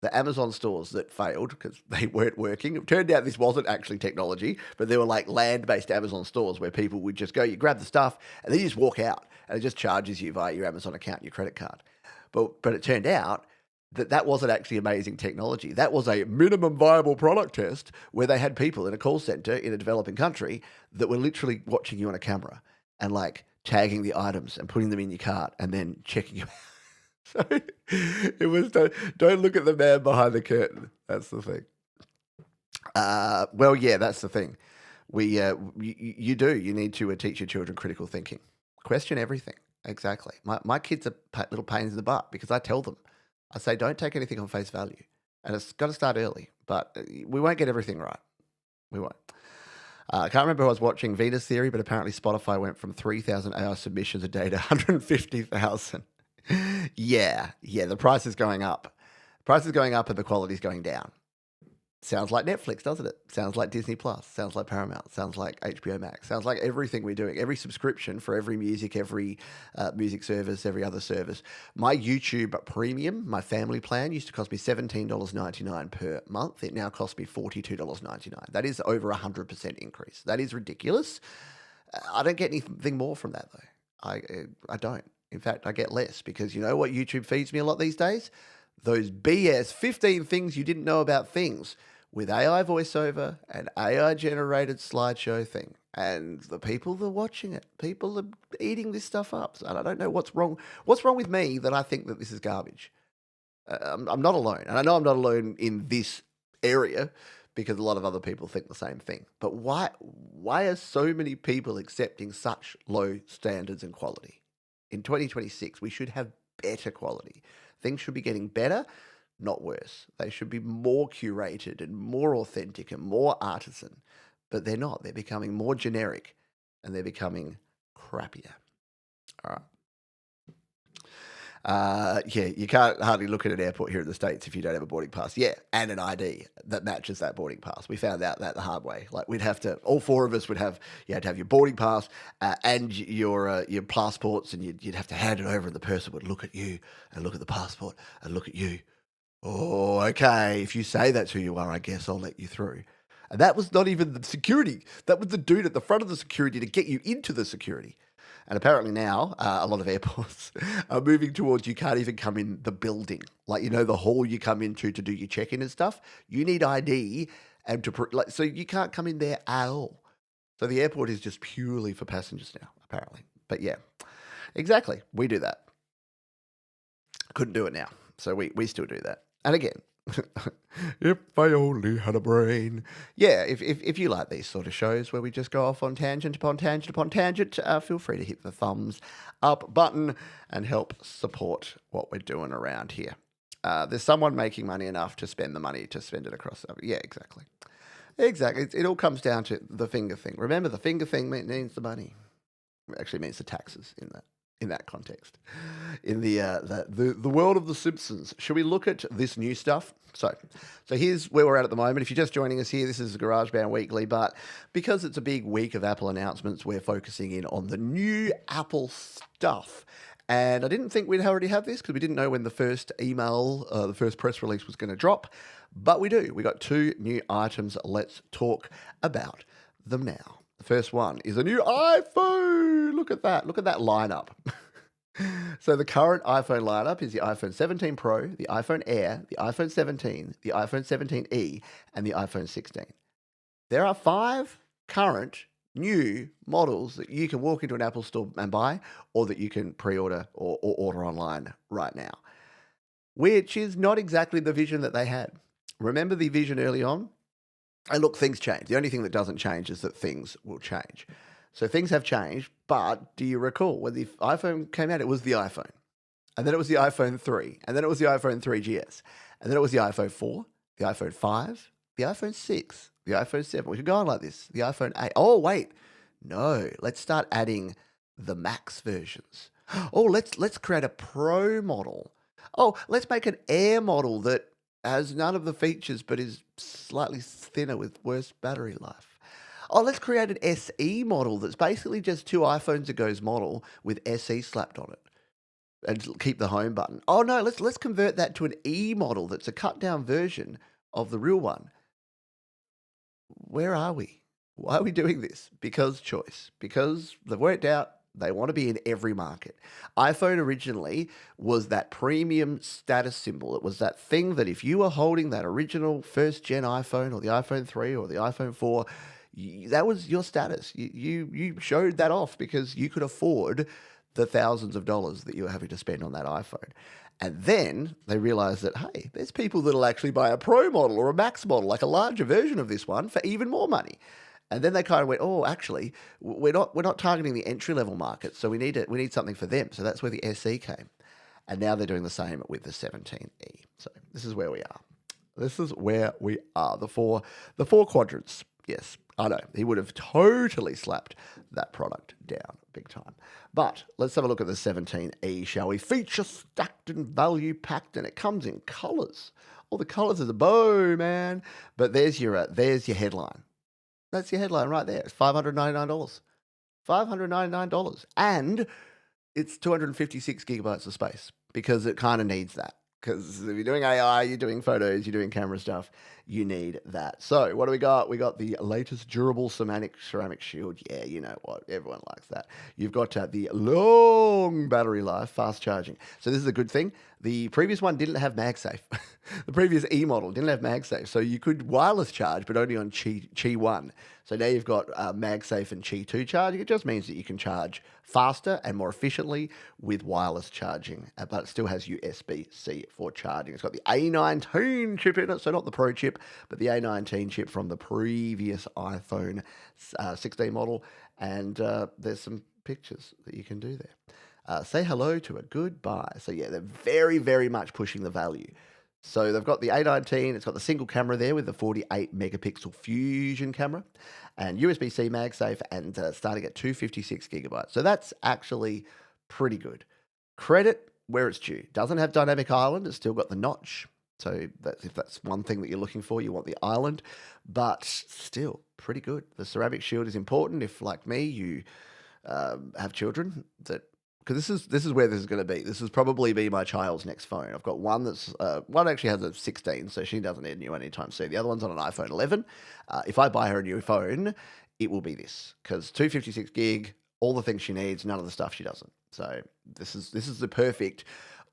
[SPEAKER 2] The Amazon stores that failed because they weren't working. It turned out this wasn't actually technology, but they were like land-based Amazon stores where people would just go, you grab the stuff, and then you just walk out, and it just charges you via your Amazon account, your credit card. But it turned out that wasn't actually amazing technology. That was a minimum viable product test where they had people in a call center in a developing country that were literally watching you on a camera and like tagging the items and putting them in your cart and then checking you out. So it was, don't look at the man behind the curtain. That's the thing. Well, yeah, that's the thing. You need to teach your children critical thinking. Question everything. Exactly. My kids are little pains in the butt because I tell them, I say, don't take anything on face value. And it's got to start early, but we won't get everything right. We won't. I can't remember who I was watching, Venus Theory, but apparently Spotify went from 3,000 AI submissions a day to 150,000. Yeah, the price is going up. Price is going up and the quality is going down. Sounds like Netflix, doesn't it? Sounds like Disney Plus. Sounds like Paramount. Sounds like HBO Max. Sounds like everything we're doing. Every subscription for every music, every music service, every other service. My YouTube Premium, my family plan, used to cost me $17.99 per month. It now costs me $42.99. That is over 100% increase. That is ridiculous. I don't get anything more from that though. I don't. In fact, I get less because you know what YouTube feeds me a lot these days? Those BS 15 things you didn't know about things, with AI voiceover and AI generated slideshow thing. And the people that are watching it, people are eating this stuff up. And I don't know what's wrong. What's wrong with me that I think that this is garbage? I'm not alone. And I know I'm not alone in this area because a lot of other people think the same thing. But why are so many people accepting such low standards and quality? In 2026, we should have better quality. Things should be getting better, not worse. They should be more curated and more authentic and more artisan. But they're not. They're becoming more generic and they're becoming crappier. All right. Yeah, you can't hardly look at an airport here in the States if you don't have a boarding pass. Yeah, and an ID that matches that boarding pass. We found out that the hard way. Like we'd have to, all four of us would have, you had to have your boarding pass and your passports, and you'd have to hand it over, and the person would look at you and look at the passport and look at you. Oh, okay. If you say that's who you are, I guess I'll let you through. And that was not even the security. That was the dude at the front of the security to get you into the security. And apparently now, a lot of airports are moving towards you can't even come in the building. Like, you know, the hall you come into to do your check-in and stuff. You need ID, and so you can't come in there at all. So the airport is just purely for passengers now, apparently. But yeah, exactly. We do that. Couldn't do it now. So we still do that. And again, if I only had a brain. Yeah, if you like these sort of shows where we just go off on tangent upon tangent upon tangent, feel free to hit the thumbs up button and help support what we're doing around here. There's someone making money enough to spend the money to spend it across. Yeah, exactly. Exactly. It all comes down to the finger thing. Remember, the finger thing means the money. It actually means the taxes in that context. In the world of The Simpsons, should we look at this new stuff? So here's where we're at the moment. If you're just joining us here, this is GarageBand Weekly, but because it's a big week of Apple announcements, we're focusing in on the new Apple stuff. And I didn't think we'd already have this because we didn't know when the first email, the first press release was going to drop, but we do. We got 2 new items. Let's talk about them now. The first one is a new iPhone. Look at that. Look at that lineup. So the current iPhone lineup is the iPhone 17 Pro, the iPhone Air, the iPhone 17, the iPhone 17e, and the iPhone 16. There are 5 current new models that you can walk into an Apple store and buy, or that you can pre-order or order online right now, which is not exactly the vision that they had. Remember the vision early on? And look, things change. The only thing that doesn't change is that things will change. So things have changed, but do you recall when the iPhone came out, it was the iPhone. And then it was the iPhone 3. And then it was the iPhone 3GS. And then it was the iPhone 4, the iPhone 5, the iPhone 6, the iPhone 7. We could go on like this. The iPhone 8. Oh, wait. No. Let's start adding the Max versions. Oh, let's create a Pro model. Oh, let's make an Air model that has none of the features but is slightly thinner with worse battery life. Oh, let's create an SE model that's basically just 2 iPhones ago's model with SE slapped on it. And keep the home button. Oh no, let's convert that to an E model that's a cut down version of the real one. Where are we? Why are we doing this? Because choice. Because they've worked out they want to be in every market. iPhone originally was that premium status symbol. It was that thing that if you were holding that original first gen iPhone or the iPhone 3 or the iPhone 4, that was your status. You showed that off because you could afford the thousands of dollars that you were having to spend on that iPhone. And then they realized that, hey, there's people that'll actually buy a Pro model or a Max model, like a larger version of this one, for even more money. And then they kind of went, oh, actually, we're not targeting the entry level market, so we need something for them. So that's where the SE came. And now they're doing the same with the 17e. So this is where we are. This is where we are. The four quadrants. Yes, I know. He would have totally slapped that product down big time. But let's have a look at the 17e, shall we? Feature stacked and value packed, and it comes in colors. All the colors of the bow, man. But there's your headline. That's your headline right there. It's $599. $599. And it's 256 gigabytes of space because it kind of needs that. because if you're doing AI, you're doing photos, you're doing camera stuff, you need that. So what do we got? We got the latest durable ceramic shield. Yeah, you know what? Everyone likes that. You've got the long battery life, fast charging. So this is a good thing. The previous one didn't have MagSafe. The previous E model didn't have MagSafe. So you could wireless charge, but only on Qi 1. So now you've got MagSafe and Qi 2 charging. It just means that you can charge faster and more efficiently with wireless charging, but it still has USB-C for charging. It's got the A19 chip in it, so not the Pro chip, but the A19 chip from the previous iPhone 16 model. And there's some pictures that you can do there. Say hello to a goodbye. So yeah, they're very, very much pushing the value. So they've got the A19, it's got the single camera there with the 48 megapixel fusion camera and USB-C MagSafe and starting at 256 gigabytes. So that's actually pretty good. Credit where it's due. Doesn't have dynamic island, it's still got the notch. So if that's one thing that you're looking for, you want the island, but still pretty good. The ceramic shield is important if, like me, you have children that, because this is where this is going to be. This is probably be my child's next phone. I've got one that's one actually has a 16, so she doesn't need a new one anytime soon. The other one's on an iPhone 11. If I buy her a new phone, it will be this, because 256 gig, all the things she needs, none of the stuff she doesn't. So this is the perfect.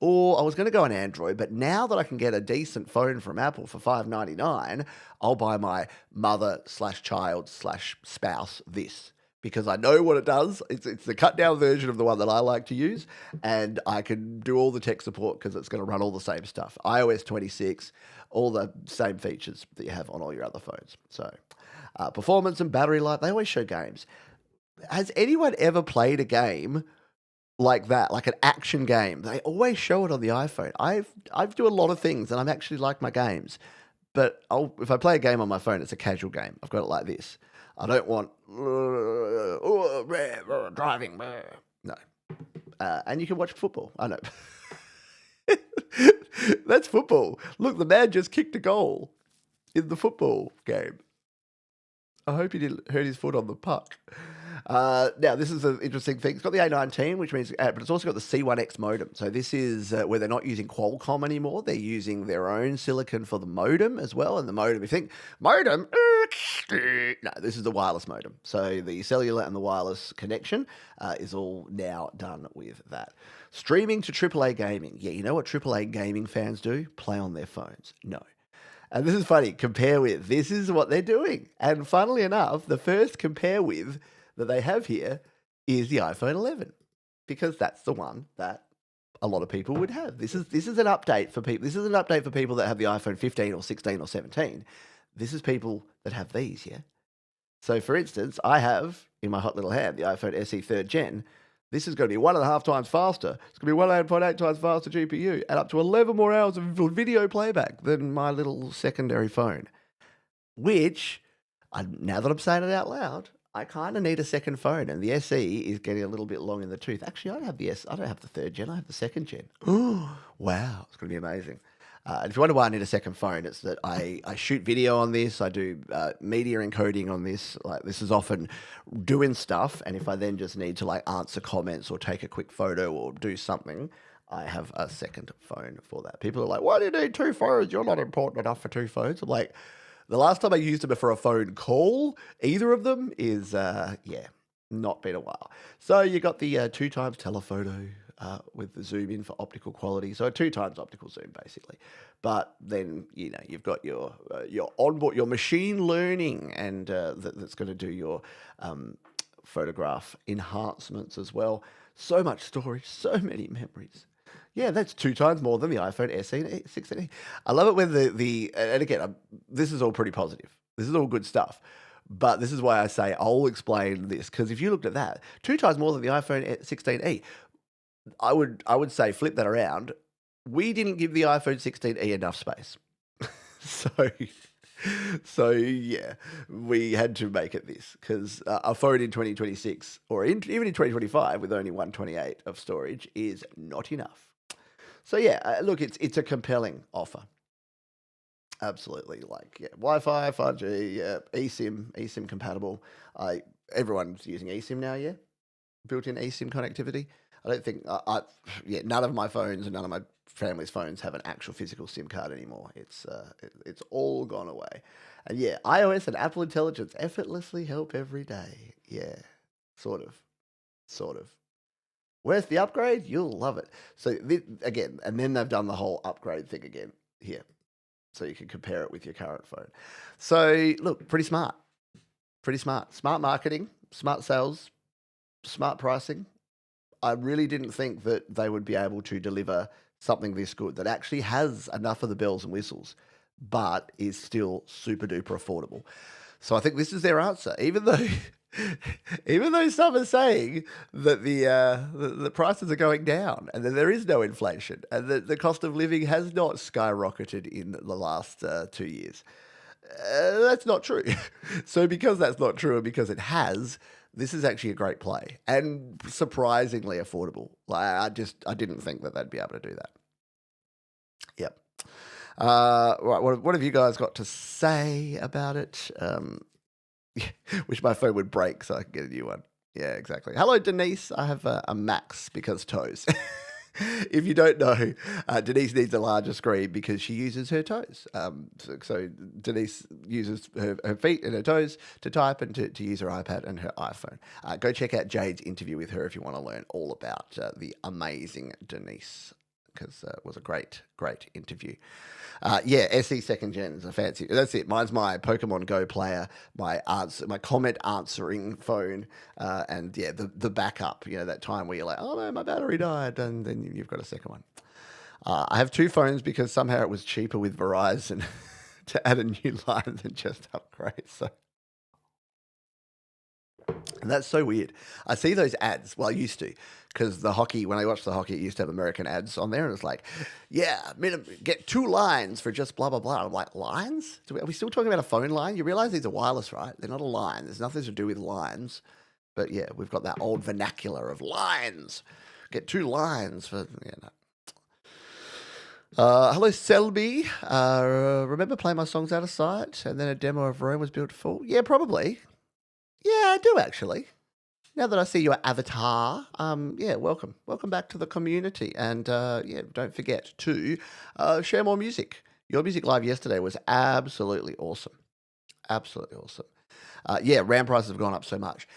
[SPEAKER 2] Or I was going to go on Android, but now that I can get a decent phone from Apple for $599, I'll buy my mother/child/spouse this, because I know what it does. It's the cut down version of the one that I like to use, and I can do all the tech support because it's going to run all the same stuff. iOS 26, all the same features that you have on all your other phones. So performance and battery life, they always show games. Has anyone ever played a game like that, like an action game? They always show it on the iPhone. I do a lot of things, and I'm actually like my games. But if I play a game on my phone, it's a casual game. I've got it like this. I don't want driving. No. And you can watch football. I know. That's football. Look, the man just kicked a goal in the football game. I hope he didn't hurt his foot on the puck. Now, this is an interesting thing. It's got the A19, which means, but it's also got the C1X modem. So this is where they're not using Qualcomm anymore. They're using their own silicon for the modem as well. And the modem, if you think, modem, no, this is the wireless modem. So the cellular and the wireless connection is all now done with that. Streaming to AAA gaming. Yeah, you know what AAA gaming fans do? Play on their phones. No. And this is funny. Compare with. This is what they're doing. And funnily enough, the first compare with that they have here is the iPhone 11, because that's the one that a lot of people would have. This is an update for people. This is an update for people that have the iPhone 15 or 16 or 17. This is people that have these, yeah? So, for instance, I have in my hot little hand the iPhone SE 3rd Gen. This is going to be 1.5 times faster. It's going to be 1.8 times faster GPU and up to 11 more hours of video playback than my little secondary phone. Which, now that I'm saying it out loud, I kind of need a second phone, and the SE is getting a little bit long in the tooth. Actually, I don't have the 3rd Gen. I have the 2nd Gen. Oh, wow. It's going to be amazing. And if you wonder why I need a second phone, it's that I shoot video on this. I do media encoding on this. Like, this is often doing stuff, and if I then just need to like answer comments or take a quick photo or do something, I have a second phone for that. People are like, why do you need 2 phones? You're not important enough for 2 phones. I'm like, the last time I used them for a phone call, either of them is, not been a while. So you got the 2 times telephoto with the zoom in for optical quality. So 2 times optical zoom, basically. But then, you've got your onboard, your machine learning, and that's going to do your photograph enhancements as well. So much storage, so many memories. Yeah, that's 2 times more than the iPhone SE and 16e. I love it when and again, this is all pretty positive. This is all good stuff. But this is why I say I'll explain this, because if you looked at that, 2 times more than the iPhone 16e, I would say flip that around. We didn't give the iPhone 16e enough space. So yeah, we had to make it this, because a phone in 2026 or even in 2025 with only 128 of storage is not enough. So yeah, look, it's a compelling offer. Absolutely, Wi-Fi, 5G, eSIM compatible. Everyone's using eSIM now, yeah, built-in eSIM connectivity. I don't think yeah, none of my phones and none of my family's phones have an actual physical SIM card anymore. It's all gone away. And yeah, iOS and Apple Intelligence effortlessly help every day. Yeah, sort of, sort of. Where's the upgrade? You'll love it. So again, and then they've done the whole upgrade thing again here, so you can compare it with your current phone. So look, pretty smart, pretty smart. Smart marketing, smart sales, smart pricing. I really didn't think that they would be able to deliver something this good that actually has enough of the bells and whistles, but is still super duper affordable. So I think this is their answer, even though even though some are saying that the prices are going down and that there is no inflation and that the cost of living has not skyrocketed in the last 2 years. That's not true. So because that's not true and because it has, this is actually a great play and surprisingly affordable. Like I didn't think that they'd be able to do that. Yep. Right. What have you guys got to say about it? Wish my phone would break so I could get a new one. Yeah, exactly. Hello, Denise. I have a Max because toes. If you don't know, Denise needs a larger screen because she uses her toes. So Denise uses her feet and her toes to type and to use her iPad and her iPhone. Go check out Jade's interview with her if you want to learn all about the amazing Denise, because it was a great interview. Yeah, SE second gen is a fancy. That's it. Mine's my Pokemon Go player, my comment answering phone, and yeah, the backup. You know, that time where you're like, oh no, my battery died, and then you've got a second one. I have two phones because somehow it was cheaper with Verizon to add a new line than just upgrade. So. And that's so weird. I see those ads. Well, I used to, because when I watched the hockey, it used to have American ads on there, and it's like, yeah, get 2 lines for just blah, blah, blah. I'm like, lines? Are we still talking about a phone line? You realize these are wireless, right? They're not a line. There's nothing to do with lines. But yeah, we've got that old vernacular of lines. Get 2 lines for, no. Hello, Selby. Remember playing my songs out of sight, and then a demo of Rome was built full? Yeah, probably. Yeah, I do actually. Now that I see your avatar, yeah, welcome back to the community, and yeah, don't forget to share more music. Your music live yesterday was absolutely awesome, absolutely awesome. Yeah, RAM prices have gone up so much.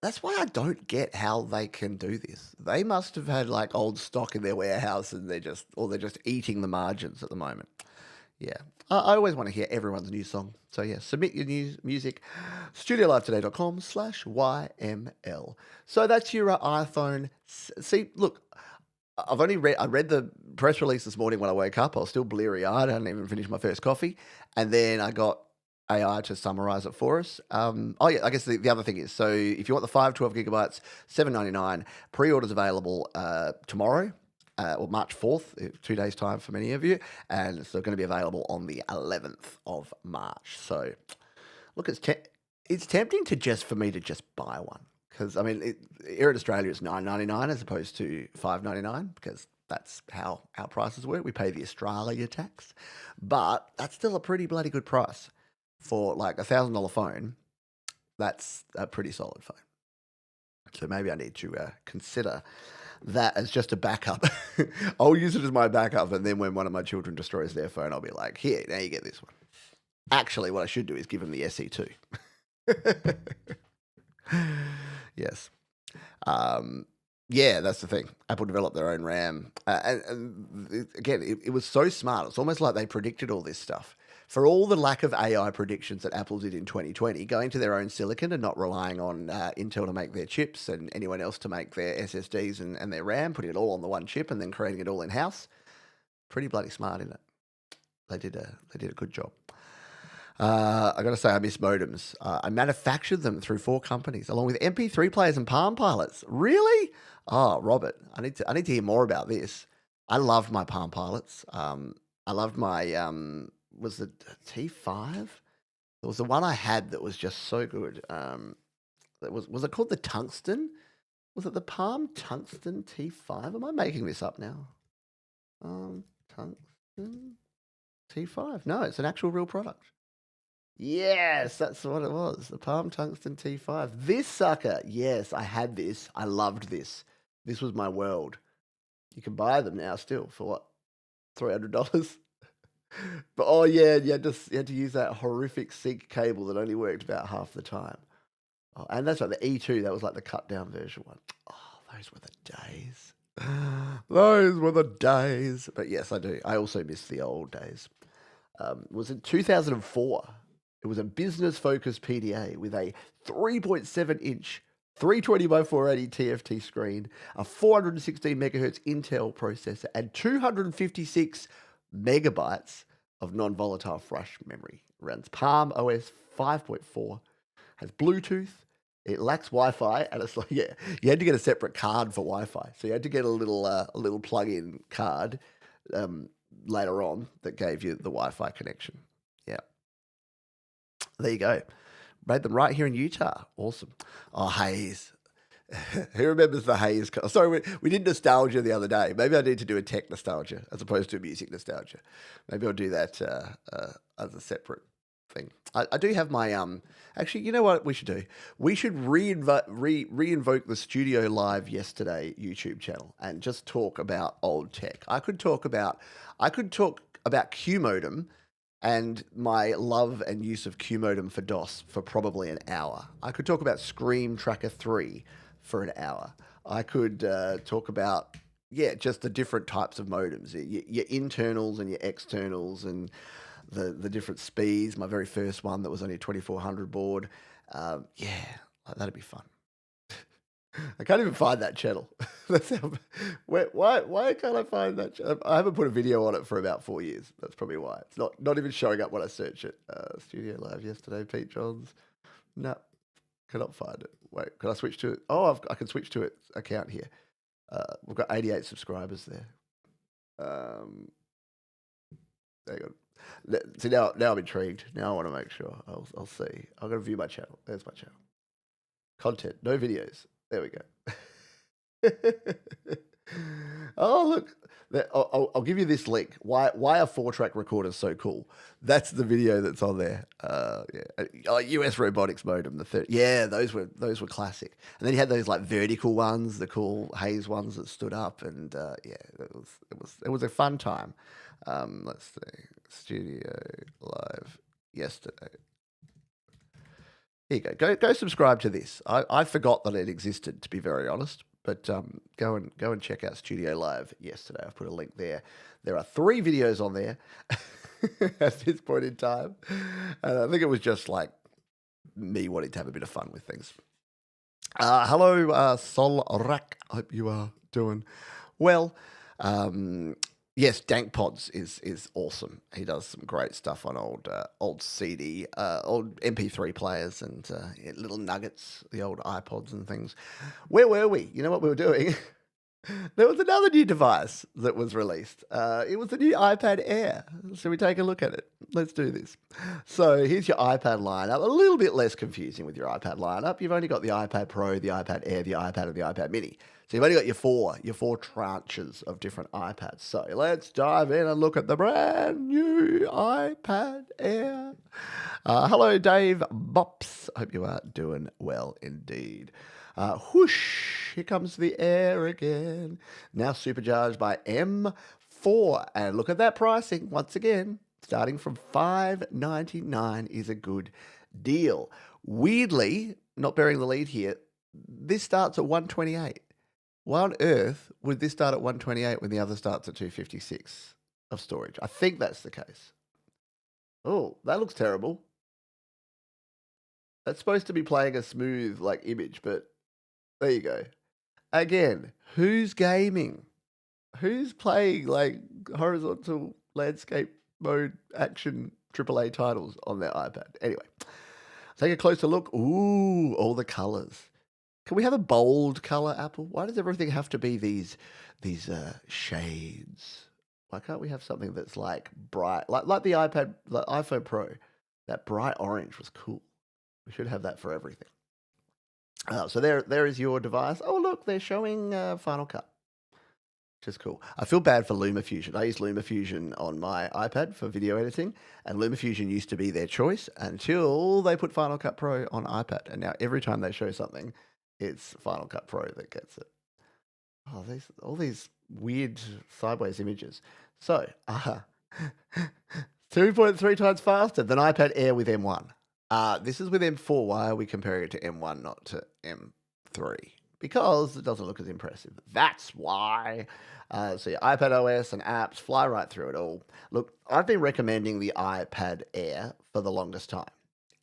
[SPEAKER 2] That's why I don't get how they can do this. They must have had like old stock in their warehouse, and they're just eating the margins at the moment. Yeah. I always want to hear everyone's new song. So yeah, submit your new music, studiolivetoday.com/YML. So that's your iPhone. See, look, I read the press release this morning when I woke up. I was still bleary-eyed. I hadn't even finished my first coffee. And then I got AI to summarize it for us. Oh yeah, I guess the other thing is, so if you want the 512 gigabytes, $7.99, pre-orders available tomorrow. Well, March 4th, 2 days' time for many of you, and it's going to be available on the 11th of March. So, look, it's tempting for me to just buy one, because I mean, here in Australia it's $9.99 as opposed to $5.99, because that's how our prices work. We pay the Australia tax, but that's still a pretty bloody good price for like $1,000 phone. That's a pretty solid phone. So maybe I need to consider that as just a backup. I'll use it as my backup, and then when one of my children destroys their phone, I'll be like, here, now you get this one. Actually, what I should do is give them the SE2. Yes. Yeah, that's the thing. Apple developed their own RAM. Again, it was so smart. It's almost like they predicted all this stuff. For all the lack of AI predictions that Apple did in 2020, going to their own silicon and not relying on Intel to make their chips and anyone else to make their SSDs and their RAM, putting it all on the one chip and then creating it all in-house, pretty bloody smart, isn't it? They did a good job. I got to say, I miss modems. I manufactured them through 4 companies, along with MP3 players and Palm Pilots. Really? Oh, Robert, I need to hear more about this. I loved my Palm Pilots. I loved my was it T5? There was the one I had that was just so good. That was it called the Tungsten? Was it the Palm Tungsten T5? Am I making this up now? Tungsten T5. No, it's an actual real product. Yes, that's what it was. The Palm Tungsten T5. This sucker. Yes, I had this. I loved this. This was my world. You can buy them now still for what? $300? But oh yeah, you had to use that horrific sync cable that only worked about half the time. Oh, and that's right, the E2, that was like the cut down version one. Oh, those were the days. Those were the days. But yes, I do. I also miss the old days. It was in 2004. It was a business-focused PDA with a 3.7-inch 320 by 480 TFT screen, a 416 megahertz Intel processor, and 256 megabytes of non-volatile flash memory. Runs Palm OS 5.4, has Bluetooth. It lacks Wi-Fi, and it's like, yeah, you had to get a separate card for Wi-Fi. So you had to get a little plug-in card later on that gave you the Wi-Fi connection. Yeah. There you go. Made them right here in Utah. Awesome. Oh, Haze. Who remembers the Haze? Sorry, we did nostalgia the other day. Maybe I need to do a tech nostalgia as opposed to a music nostalgia. Maybe I'll do that as a separate thing. I do have my actually, you know what we should do? We should reinvoke the Studio Live Yesterday YouTube channel and just talk about old tech. I could talk about Q modem and my love and use of Q modem for DOS for probably an hour. I could talk about Scream Tracker 3 for an hour. I could talk about just the different types of modems, your internals and your externals, and the different speeds. My very first one that was only a 2400 baud. That'd be fun. I can't even find that channel. Why can't I find that channel? I haven't put a video on it for about 4 years. That's probably why. It's not even showing up when I search it. Studio Live Yesterday, Pete Johns. No, cannot find it. Wait, can I switch to it? Oh, I can switch to its account here. We've got 88 subscribers there. There you go. See, now I'm intrigued. Now I want to make sure. I'll see. I'm going to view my channel. There's my channel. Content, no videos. There we go. Oh, look. I'll give you this link. Why are 4-track recorders so cool? That's the video that's on there. US robotics modem. Those were classic. And then you had those like vertical ones, the cool Haze ones that stood up, and it was a fun time. Let's see, Studio Live Yesterday. Here you go subscribe to this. I forgot that it existed, to be very honest. But go and check out Studio Live Yesterday. I've put a link there. There are 3 videos on there at this point in time. And I think it was just like me wanting to have a bit of fun with things. Hello, Solrak. I hope you are doing well. Yes, Dank Pods is awesome. He does some great stuff on old CD, old MP3 players, and little nuggets, the old iPods and things. Where were we? You know what we were doing? There was another new device that was released. It was the new iPad Air. Shall we take a look at it? Let's do this. So here's your iPad lineup. A little bit less confusing with your iPad lineup. You've only got the iPad Pro, the iPad Air, the iPad, and the iPad Mini. So you've only got your four tranches of different iPads. So let's dive in and look at the brand new iPad Air. Hello, Dave Bops. Hope you are doing well indeed. Whoosh, here comes the Air again. Now supercharged by M4. And look at that pricing once again. Starting from $599 is a good deal. Weirdly, not bearing the lead here, this starts at $128. Why on earth would this start at 128 when the other starts at 256 of storage? I think that's the case. Oh, that looks terrible. That's supposed to be playing a smooth like image, but there you go. Again, who's gaming? Who's playing like horizontal landscape mode action AAA titles on their iPad? Anyway, take a closer look. Ooh, all the colors. Can we have a bold color, Apple? Why does everything have to be these shades? Why can't we have something that's like bright, like the iPhone Pro? That bright orange was cool. We should have that for everything. So there is your device. Oh, look, they're showing Final Cut, which is cool. I feel bad for LumaFusion. I use LumaFusion on my iPad for video editing, and LumaFusion used to be their choice until they put Final Cut Pro on iPad. And now every time they show something, it's Final Cut Pro that gets it. Oh, all these weird sideways images. So, 2.3 times faster than iPad Air with M1. This is with M4. Why are we comparing it to M1, not to M3? Because it doesn't look as impressive. That's why. So your iPad OS and apps fly right through it all. Look, I've been recommending the iPad Air for the longest time.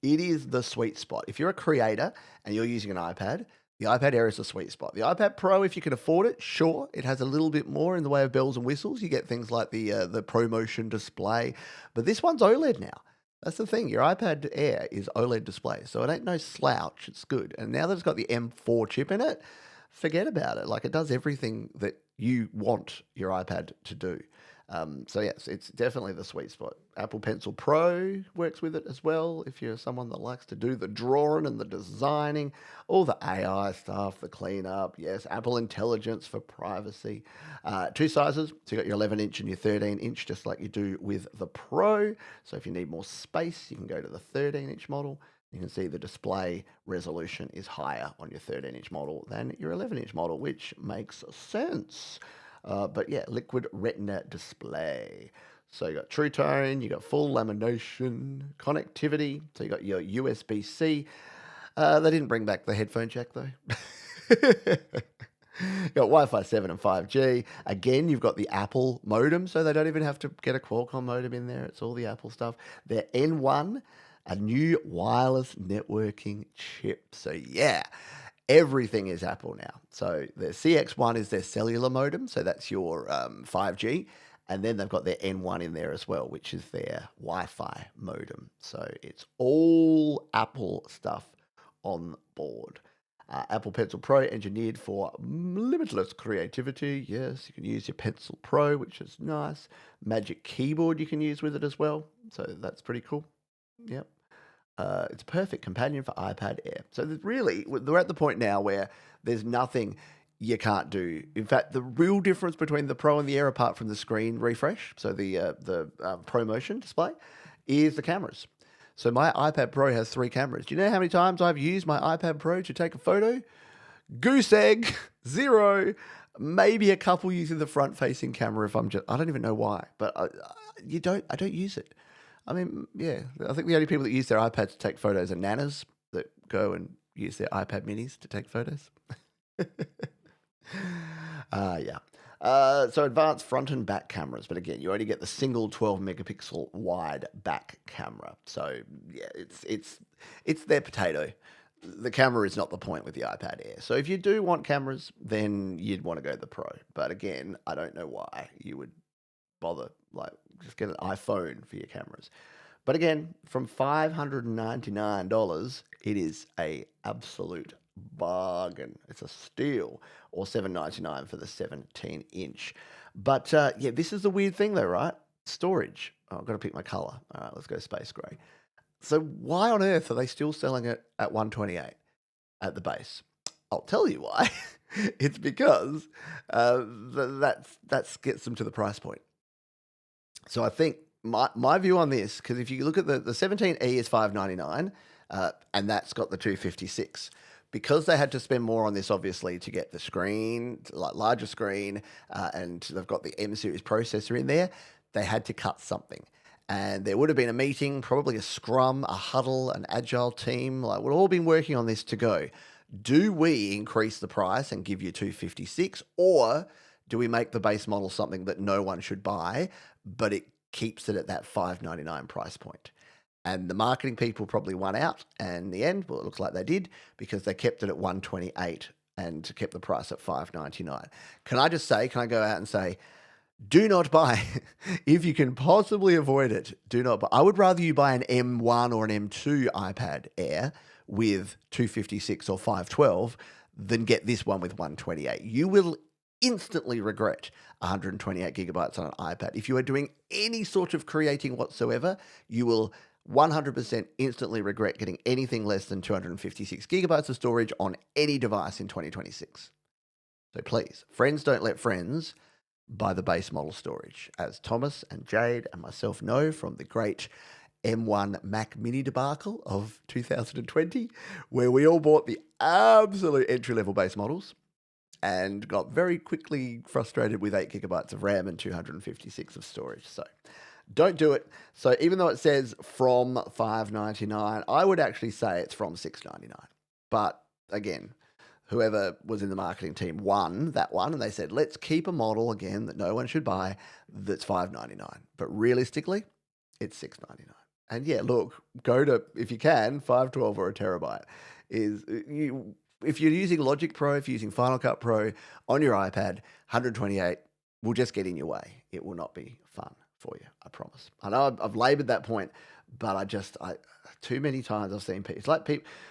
[SPEAKER 2] It is the sweet spot. If you're a creator and you're using an iPad, the iPad Air is the sweet spot. The iPad Pro, if you can afford it, sure, it has a little bit more in the way of bells and whistles. You get things like the ProMotion display, but this one's OLED now. That's the thing. Your iPad Air is OLED display, so it ain't no slouch. It's good. And now that it's got the M4 chip in it, forget about it. Like, it does everything that you want your iPad to do. So yes, it's definitely the sweet spot. Apple Pencil Pro works with it as well. If you're someone that likes to do the drawing and the designing, all the AI stuff, the cleanup. Yes, Apple Intelligence for privacy. Two sizes. So you got your 11-inch and your 13-inch, just like you do with the Pro. So if you need more space, you can go to the 13-inch model. You can see the display resolution is higher on your 13-inch model than your 11-inch model, which makes sense. But yeah, liquid retina display. So you got True Tone, you got full lamination, connectivity. So you got your USB-C. They didn't bring back the headphone jack though. You got Wi-Fi 7 and 5G. Again, you've got the Apple modem, so they don't even have to get a Qualcomm modem in there. It's all the Apple stuff. They're N1, a new wireless networking chip. So yeah, everything is Apple now. So the CX1 is their cellular modem, so that's your 5G. And then they've got their N1 in there as well, which is their Wi-Fi modem. So it's all Apple stuff on board. Apple Pencil Pro, engineered for limitless creativity. Yes, you can use your Pencil Pro, which is nice. Magic Keyboard you can use with it as well. So that's pretty cool. Yep. It's a perfect companion for iPad Air. So really, we're at the point now where there's nothing you can't do. In fact, the real difference between the Pro and the Air, apart from the screen refresh, so the ProMotion display, is the cameras. So my iPad Pro has 3 cameras. Do you know how many times I've used my iPad Pro to take a photo? Goose egg, 0. Maybe a couple using the front-facing camera if I don't even know why, but I don't use it. I mean, yeah, I think the only people that use their iPads to take photos are nanas that go and use their iPad minis to take photos. Yeah. So advanced front and back cameras, but again, you only get the single 12 megapixel wide back camera. So yeah, it's their potato. The camera is not the point with the iPad Air. So if you do want cameras, then you'd want to go to the Pro. But again, I don't know why you would bother. Like, just get an iPhone for your cameras. But again, from $599, it is a absolute bargain. It's a steal. Or $799 for the 17-inch. But yeah, this is the weird thing though, right? Storage. Oh, I've got to pick my color. All right, let's go space gray. So why on earth are they still selling it at 128 at the base? I'll tell you why. It's because that gets them to the price point. So I think my view on this, because if you look at the 17E is $599, and that's got the 256. Because they had to spend more on this, obviously, to get the screen, like larger screen, and they've got the M series processor in there, they had to cut something. And there would have been a meeting, probably a scrum, a huddle, an agile team. Like, we've all been working on this to go, do we increase the price and give you 256, or do we make the base model something that no one should buy, but it keeps it at that $599 price point? And the marketing people probably won out. And in the end, well, it looks like they did, because they kept it at 128 and kept the price at $599. Can I go out and say, do not buy. If you can possibly avoid it, do not buy. I would rather you buy an M1 or an M2 iPad Air with 256 or 512 than get this one with 128. You will instantly regret 128 gigabytes on an iPad. If you are doing any sort of creating whatsoever, you will 100% instantly regret getting anything less than 256 gigabytes of storage on any device in 2026. So please, friends don't let friends buy the base model storage, as Thomas and Jade and myself know from the great M1 Mac Mini debacle of 2020, where we all bought the absolute entry-level base models. and got very quickly frustrated with 8 gigabytes of RAM and 256 of storage. So don't do it. So even though it says from $599, I would actually say it's from $699. But again, whoever was in the marketing team won that one, and they said, let's keep a model again that no one should buy that's $599. But realistically, it's $699. And yeah, look, go to, if you can, 512 or a terabyte. If you're using Logic Pro, if you're using Final Cut Pro on your iPad, 128 will just get in your way. It will not be fun for you, I promise. I know I've labored that point, but I too many times I've seen people, it's like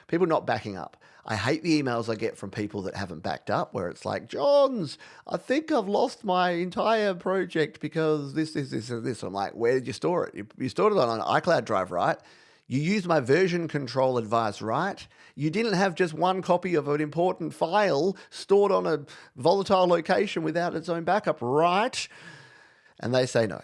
[SPEAKER 2] people not backing up. I hate the emails I get from people that haven't backed up, where it's like, Johns, I think I've lost my entire project because this, and this. I'm like, where did you store it? You stored it on an iCloud drive, right? You used my version control advice, right? You didn't have just one copy of an important file stored on a volatile location without its own backup, right? And they say no.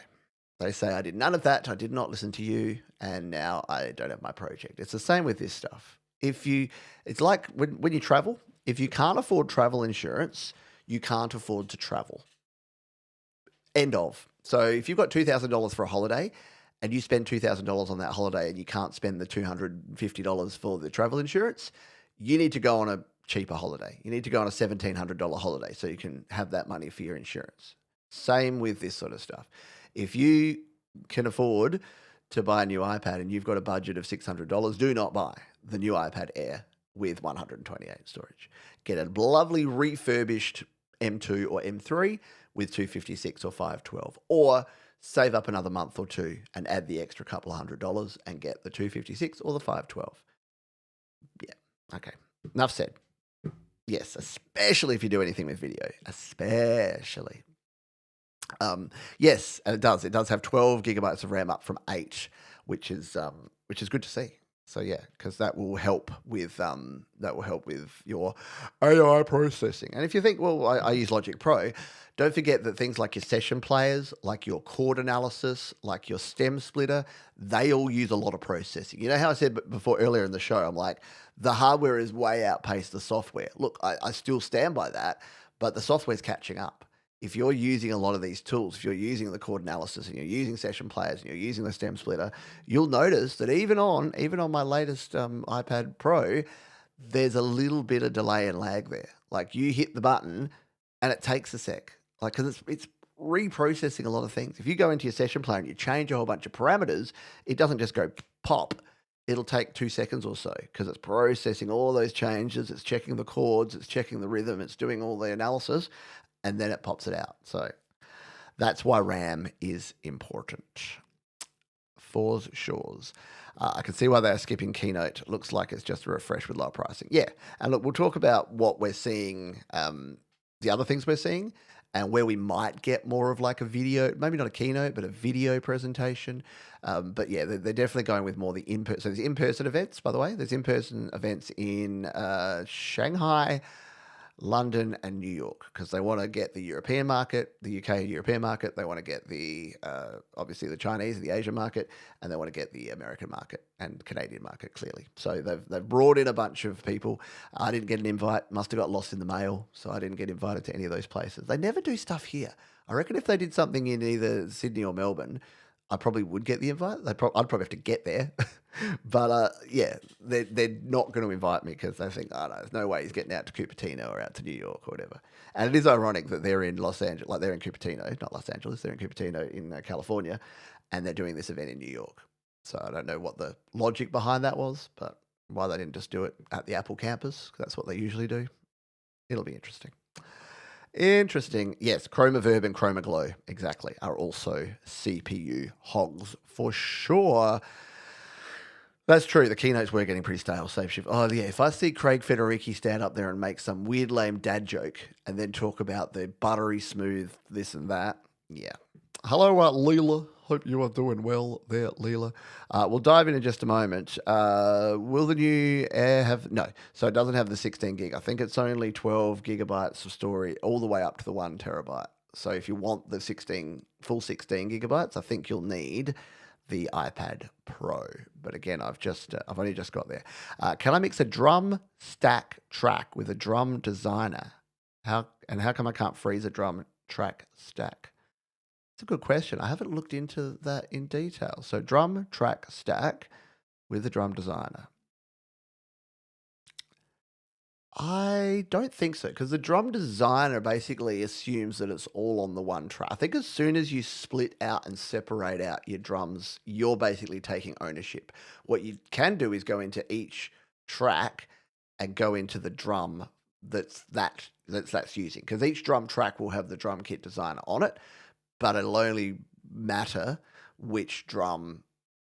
[SPEAKER 2] They say, I did none of that. I did not listen to you. And now I don't have my project. It's the same with this stuff. It's like when you travel, if you can't afford travel insurance, you can't afford to travel. End of. So if you've got $2,000 for a holiday and you spend $2,000 on that holiday and you can't spend the $250 for the travel insurance, you need to go on a cheaper holiday. You need to go on a $1,700 holiday so you can have that money for your insurance. Same with this sort of stuff. If you can afford to buy a new iPad and you've got a budget of $600, do not buy the new iPad Air with 128 storage. Get a lovely refurbished M2 or M3 with 256 or 512, or save up another month or two and add the extra couple of $100 and get the 256 or the 512. Yeah, okay. Enough said. Yes, especially if you do anything with video, especially. Yes, and it does. It does have 12 gigabytes of RAM up from 8, which is good to see. So yeah, because that will help with your AI processing. And if you think, well, I use Logic Pro, don't forget that things like your session players, like your chord analysis, like your stem splitter, they all use a lot of processing. You know how I said before earlier in the show, I'm like, the hardware is way outpaced the software. Look, I still stand by that, but the software's catching up. If you're using a lot of these tools, if you're using the chord analysis and you're using session players and you're using the stem splitter, you'll notice that even on my latest iPad Pro, there's a little bit of delay and lag there. Like you hit the button and it takes a sec, like because it's reprocessing a lot of things. If you go into your session player and you change a whole bunch of parameters, it doesn't just go pop. It'll take 2 seconds or so because it's processing all those changes. It's checking the chords, it's checking the rhythm, it's doing all the analysis, and then it pops it out. So that's why RAM is important. For shores. I can see why they're skipping Keynote. Looks like it's just a refresh with lower pricing. Yeah. And look, we'll talk about what we're seeing, the other things we're seeing, and where we might get more of like a video, maybe not a keynote, but a video presentation. But yeah, they're definitely going with more the in-person. So there's in-person events, by the way. There's in-person events in Shanghai, London, and New York, because they want to get the European market, the UK European market. They want to get the obviously the Chinese, the Asian market, and they want to get the American market and Canadian market, clearly. So they've brought in a bunch of people. I didn't get an invite, must have got lost in the mail, so I didn't get invited to any of those places. They never do stuff here. I reckon if they did something in either Sydney or Melbourne, I probably would get the invite. I'd probably have to get there. But yeah, they're not going to invite me because they think, oh no, there's no way he's getting out to Cupertino or out to New York or whatever. And it is ironic that they're in Los Angeles, like they're in Cupertino, not Los Angeles, they're in Cupertino in California, and they're doing this event in New York. So I don't know what the logic behind that was, but why they didn't just do it at the Apple campus, because that's what they usually do. It'll be interesting. Interesting. Yes, Chroma Verb and Chroma Glow, exactly, are also CPU hogs for sure. That's true. The keynotes were getting pretty stale. Save shift. Oh, yeah. If I see Craig Federighi stand up there and make some weird, lame dad joke and then talk about the buttery smooth this and that, yeah. Hello, Leela. Hope you are doing well there, Leela. We'll dive in just a moment. Will the new Air have... No. So it doesn't have the 16 gig. I think it's only 12 gigabytes of storage all the way up to the 1 terabyte. So if you want the full 16 gigabytes, I think you'll need the iPad Pro. But again, I've only just got there. Can I mix a drum stack track with a drum designer How come I can't freeze a drum track stack? It's a good question. I haven't looked into that in detail. So drum track stack with the drum designer. I don't think so, because the drum designer basically assumes that it's all on the one track. I think as soon as you split out and separate out your drums, you're basically taking ownership. What you can do is go into each track and go into the drum that's using, because each drum track will have the drum kit designer on it, but it'll only matter which drum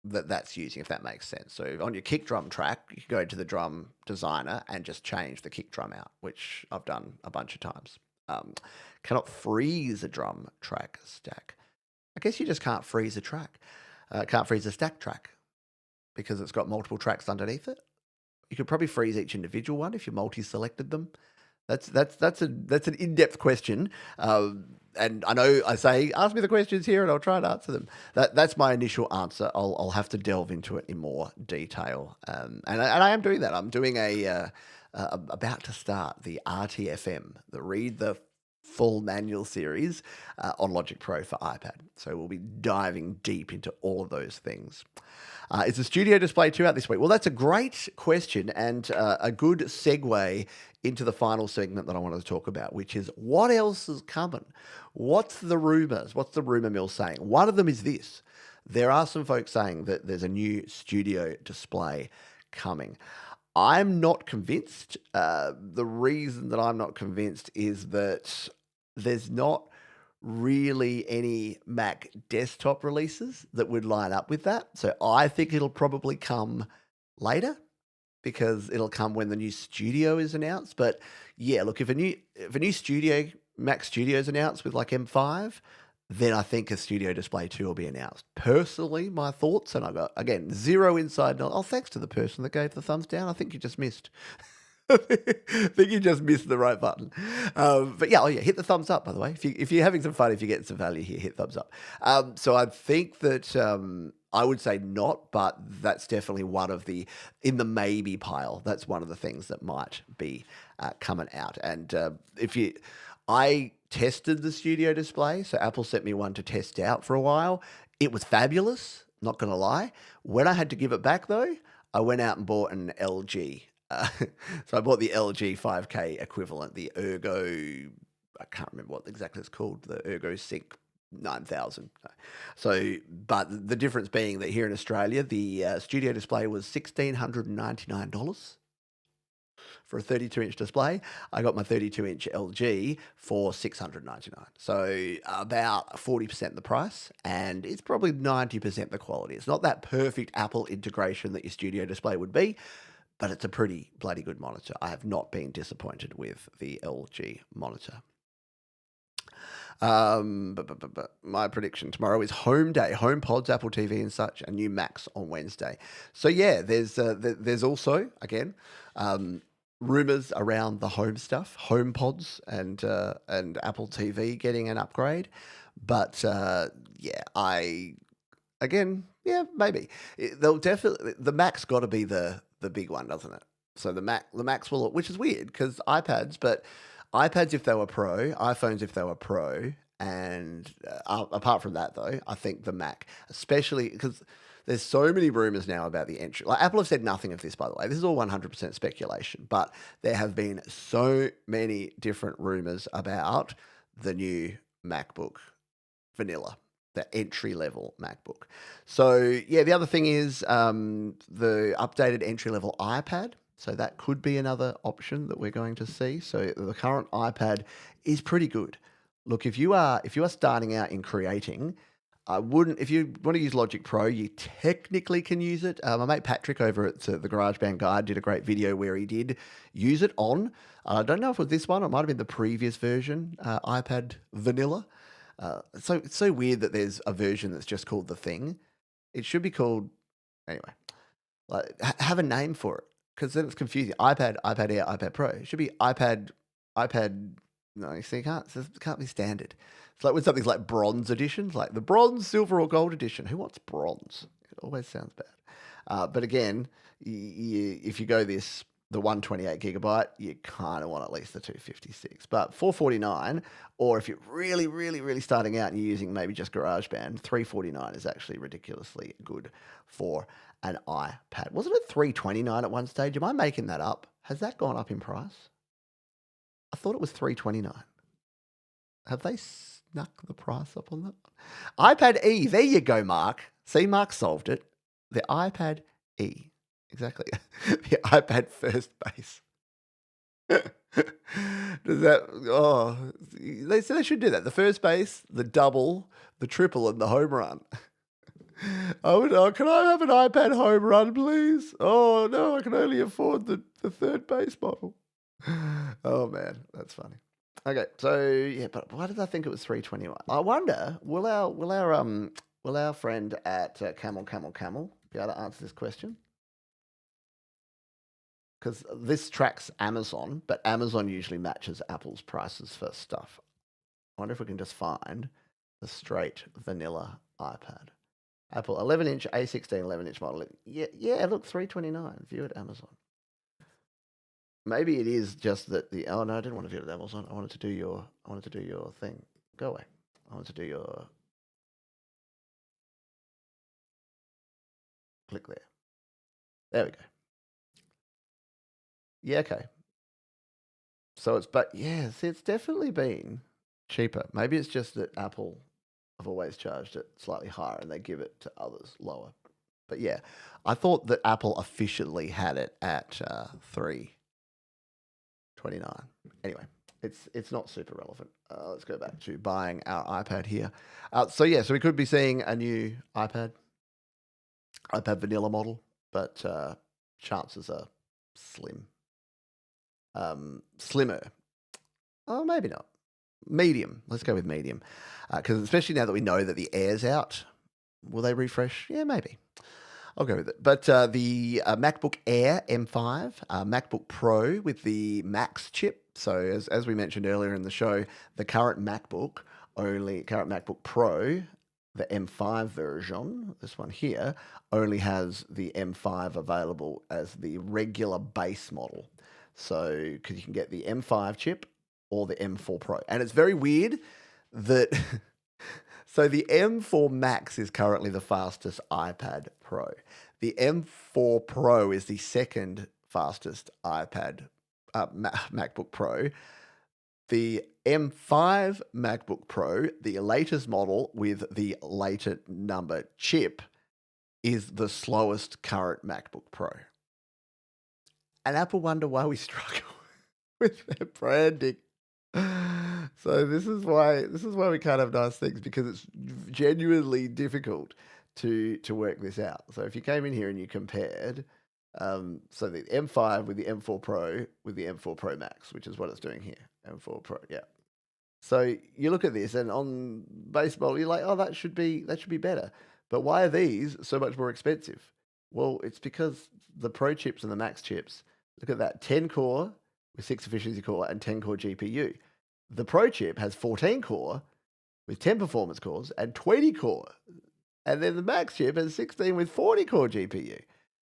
[SPEAKER 2] that's using, if that makes sense. So on your kick drum track, you can go to the drum designer and just change the kick drum out, which I've done a bunch of times. Cannot freeze a drum track stack. I guess you just can't freeze a track. Can't freeze a stack track because it's got multiple tracks underneath it. You could probably freeze each individual one if you multi-selected them. That's an in-depth question. And I know I say, ask me the questions here and I'll try and answer them. That's my initial answer. I'll have to delve into it in more detail. And I am doing that. I'm doing about to start the RTFM, the Read the Full Manual series on Logic Pro for iPad. So we'll be diving deep into all of those things. Is the Studio Display 2 out this week? Well, that's a great question and a good segue into the final segment that I wanted to talk about, which is what else is coming? What's the rumors? What's the rumor mill saying? One of them is this. There are some folks saying that there's a new Studio Display coming. I'm not convinced. The reason that I'm not convinced is that there's not really any Mac desktop releases that would line up with that. So I think it'll probably come later because it'll come when the new Studio is announced. But yeah, look, if a new Studio, Mac Studio is announced with like M5, then I think a Studio Display 2 will be announced. Personally, my thoughts, and I got, again, zero inside knowledge. Oh, thanks to the person that gave the thumbs down. I think you just missed. I think you just missed the right button. But yeah, hit the thumbs up, by the way. If you're having some fun, if you're getting some value here, hit thumbs up. So I think that I would say not, but that's definitely one of in the maybe pile. That's one of the things that might be coming out. And I tested the Studio Display, so Apple sent me one to test out for a while. It was fabulous, not going to lie. When I had to give it back, though, I went out and bought an LG. So I bought the LG 5K equivalent, the Ergo, I can't remember what exactly it's called, the Ergo Sync 9000. So, but the difference being that here in Australia, the Studio Display was $1,699 for a 32-inch display. I got my 32-inch LG for $699. So about 40% the price, and it's probably 90% the quality. It's not that perfect Apple integration that your Studio Display would be, but it's a pretty bloody good monitor. I have not been disappointed with the LG monitor. But my prediction tomorrow is Home Day, HomePods, Apple TV and such, and new Macs on Wednesday. So yeah, there's also, again, rumors around the home stuff, HomePods and Apple TV getting an upgrade. But maybe. They'll definitely, the Mac's got to be the big one, doesn't it? So the Macs will, which is weird because iPads if they were Pro, iPhones if they were Pro, and apart from that though, I think the Mac, especially because there's so many rumors now about the entry. Like Apple have said nothing of this, by the way. This is all 100% speculation, but there have been so many different rumors about the new MacBook Vanilla, the entry-level MacBook. So, yeah, the other thing is the updated entry-level iPad. So that could be another option that we're going to see. So the current iPad is pretty good. Look, if you are starting out in creating, I wouldn't. If you want to use Logic Pro, you technically can use it. My mate Patrick over at the GarageBand Guide did a great video where he did use it on. I don't know if it was this one. It might have been the previous version, iPad Vanilla. So it's so weird that there's a version that's just called the thing. It should be called anyway. Like have a name for it because then it's confusing. iPad, iPad Air, iPad Pro. It should be iPad. No, you see, it can't be standard. It's like when something's like bronze edition, like the bronze, silver, or gold edition. Who wants bronze? It always sounds bad. But again, if you go this the 128 gigabyte, you kind of want at least the 256. But 449, or if you're really, really, really starting out and you're using maybe just GarageBand, 349 is actually ridiculously good for an iPad. Wasn't it 329 at one stage? Am I making that up? Has that gone up in price? I thought it was 329. Have they snuck the price up on that? iPad E. There you go, Mark. See, Mark solved it. The iPad E. Exactly. The iPad first base. Does that? Oh, they said they should do that. The first base, the double, the triple, and the home run. Oh, can I have an iPad home run, please? Oh no, I can only afford the third base model. Oh man, that's funny. Okay, so yeah, but why did I think it was 321? I wonder, will our friend at Camel be able to answer this question? Because this tracks Amazon, but Amazon usually matches Apple's prices for stuff. I wonder if we can just find the straight vanilla iPad. Apple 11-inch A16 11-inch model. Yeah, look, 329. View at Amazon. Maybe it is just that the. Oh no, I didn't want to view it at Amazon. I wanted to do your thing. Go away. I wanted to do your. Click there. There we go. Yeah, okay. So it's definitely been cheaper. Maybe it's just that Apple have always charged it slightly higher and they give it to others lower. But yeah, I thought that Apple officially had it at $329. Anyway, it's not super relevant. Let's go back to buying our iPad here. So we could be seeing a new iPad Vanilla model, but chances are slim. Slimmer. Oh, maybe not. Medium. Let's go with medium. Because especially now that we know that the Air's out, will they refresh? Yeah, maybe. I'll go with it. But the MacBook Air M5, MacBook Pro with the Max chip. So as we mentioned earlier in the show, the current MacBook Pro, the M5 version, this one here, only has the M5 available as the regular base model. So, because you can get the M5 chip or the M4 Pro. And it's very weird that... So the M4 Max is currently the fastest iPad Pro. The M4 Pro is the second fastest MacBook Pro. The M5 MacBook Pro, the latest model with the later number chip, is the slowest current MacBook Pro. And Apple wonder why we struggle with their branding. So this is why we can't have nice things, because it's genuinely difficult to work this out. So if you came in here and you compared, so the M5 with the M4 Pro with the M4 Pro Max, which is what it's doing here, M4 Pro, yeah. So you look at this, and on base model, you're like, oh, that should be better. But why are these so much more expensive? Well, it's because the Pro chips and the Max chips. Look at that, 10 core with 6 efficiency core and 10 core GPU. The Pro chip has 14 core with 10 performance cores and 20 core. And then the Max chip has 16 with 40 core GPU.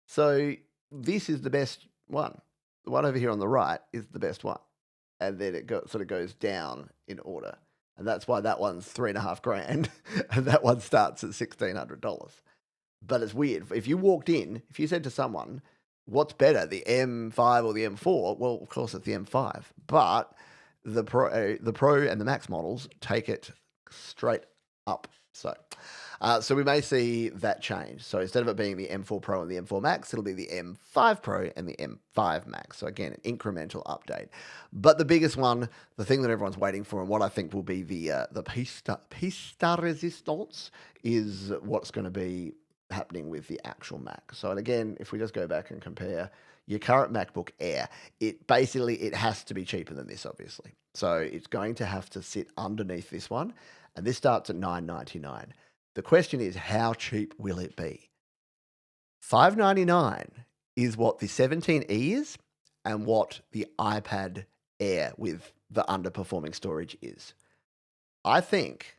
[SPEAKER 2] So this is the best one. The one over here on the right is the best one. And then it sort of goes down in order. And that's why that one's $3,500 and that one starts at $1,600. But it's weird. If you walked in, if you said to someone, what's better, the M5 or the M4? Well, of course, it's the M5. But the Pro and the Max models take it straight up. So we may see that change. So instead of it being the M4 Pro and the M4 Max, it'll be the M5 Pro and the M5 Max. So again, an incremental update. But the biggest one, the thing that everyone's waiting for, and what I think will be the piece de resistance, is what's going to be happening with the actual Mac. So, and again, if we just go back and compare your current MacBook Air, it has to be cheaper than this, obviously. So it's going to have to sit underneath this one, and this starts at $999. The question is, how cheap will it be? $599 is what the 17E is and what the iPad Air with the underperforming storage is. I think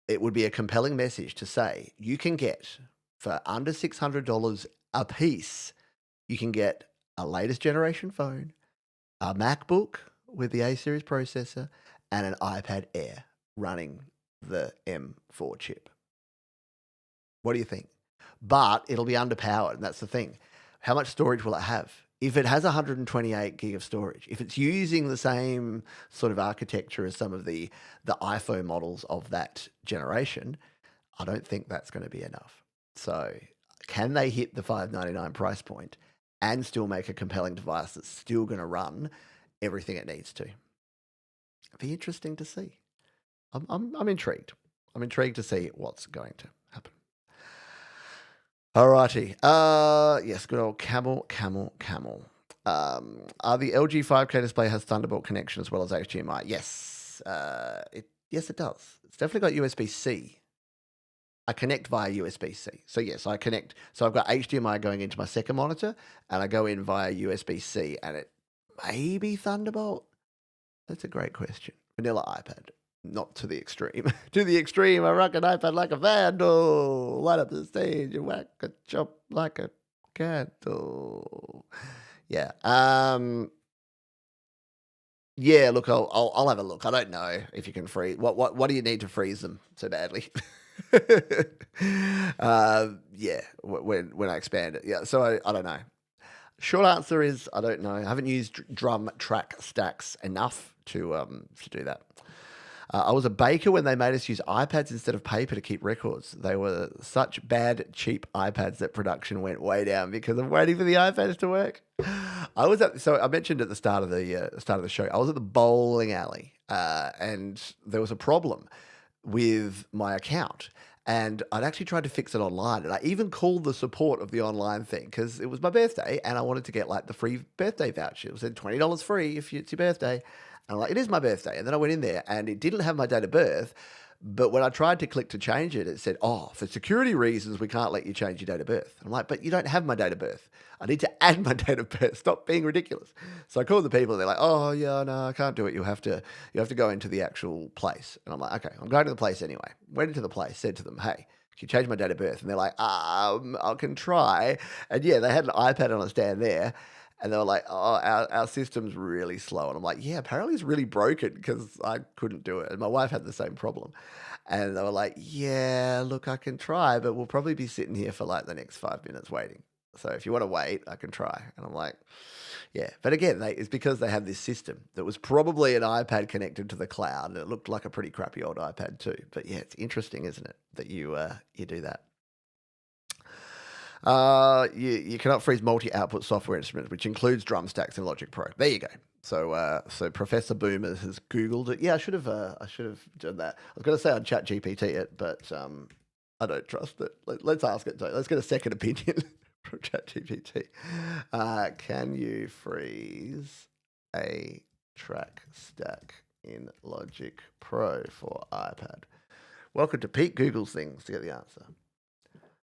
[SPEAKER 2] it would be a compelling message to say you can get, for under $600 a piece, you can get a latest generation phone, a MacBook with the A series processor, and an iPad Air running the M4 chip. What do you think? But it'll be underpowered, and that's the thing. How much storage will it have? If it has 128 gig of storage, if it's using the same sort of architecture as some of the iPhone models of that generation, I don't think that's going to be enough. So can they hit the $599 price point and still make a compelling device that's still going to run everything it needs to? Be interesting to see. I'm intrigued. I'm intrigued to see what's going to happen. Alrighty. Yes, good old camel. The LG 5K display has Thunderbolt connection as well as HDMI. Yes. Yes, it does. It's definitely got USB-C. I connect via USB-C. So yes, I connect. So I've got HDMI going into my second monitor, and I go in via USB-C, and it may be Thunderbolt. That's a great question. Vanilla iPad. Not to the extreme. To the extreme, I rock an iPad like a vandal. Light up the stage and whack a chop like a candle. Yeah. Yeah, look, I'll have a look. I don't know if you can freeze. What do you need to freeze them so badly? Yeah, when I expand it. Yeah, so I don't know. Short answer is I don't know. I haven't used drum track stacks enough to do that. I was a baker when they made us use iPads instead of paper to keep records. They were such bad, cheap iPads that production went way down because of waiting for the iPads to work. So I mentioned at the start of the show, I was at the bowling alley, and there was a problem with my account. And I'd actually tried to fix it online. And I even called the support of the online thing because it was my birthday and I wanted to get like the free birthday voucher. It said $20 free if it's your birthday. And I'm like, it is my birthday. And then I went in there and it didn't have my date of birth. But when I tried to click to change it, it said, oh, for security reasons, we can't let you change your date of birth. I'm like, but you don't have my date of birth. I need to add my date of birth. Stop being ridiculous. So I called the people and they're like, oh, yeah, no, I can't do it. You have to go into the actual place. And I'm like, okay, I'm going to the place anyway. Went into the place, said to them, hey, can you change my date of birth? And they're like, I can try. And yeah, they had an iPad on a stand there. And they were like, oh, our system's really slow. And I'm like, yeah, apparently it's really broken because I couldn't do it. And my wife had the same problem. And they were like, yeah, look, I can try, but we'll probably be sitting here for like the next 5 minutes waiting. So if you want to wait, I can try. And I'm like, yeah. But again, it's because they have this system that was probably an iPad connected to the cloud. And it looked like a pretty crappy old iPad too. But yeah, it's interesting, isn't it, that you do that. You cannot freeze multi-output software instruments, which includes drum stacks in Logic Pro. There you go. So Professor Boomer has Googled it. Yeah, I should have done that. I was going to say on ChatGPT it, but I don't trust it. Let's ask it. Let's get a second opinion from ChatGPT. Can you freeze a track stack in Logic Pro for iPad? Welcome to Pete Googles things to get the answer.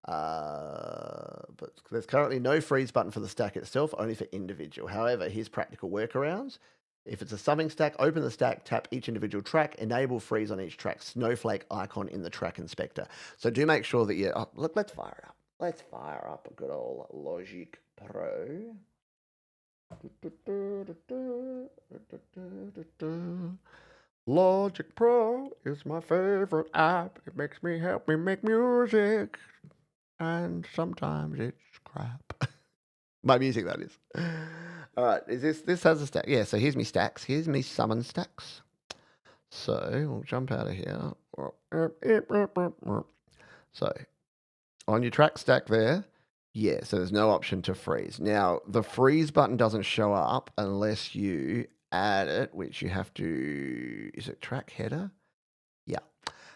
[SPEAKER 2] But there's currently no freeze button for the stack itself, only for individual. However, here's practical workarounds. If it's a summing stack, open the stack, tap each individual track, enable freeze on each track, snowflake icon in the track inspector. So do make sure that you... Oh, look, let's fire it up. Let's fire up a good old Logic Pro. Logic Pro is my favorite app. It makes me help me make music. And sometimes it's crap. My music, that is. All right, this has a stack. Yeah, so here's me stacks. Here's me summon stacks. So we'll jump out of here. So on your track stack there, yeah, so there's no option to freeze. Now, the freeze button doesn't show up unless you add it, which you have to... Is it track header? Yeah.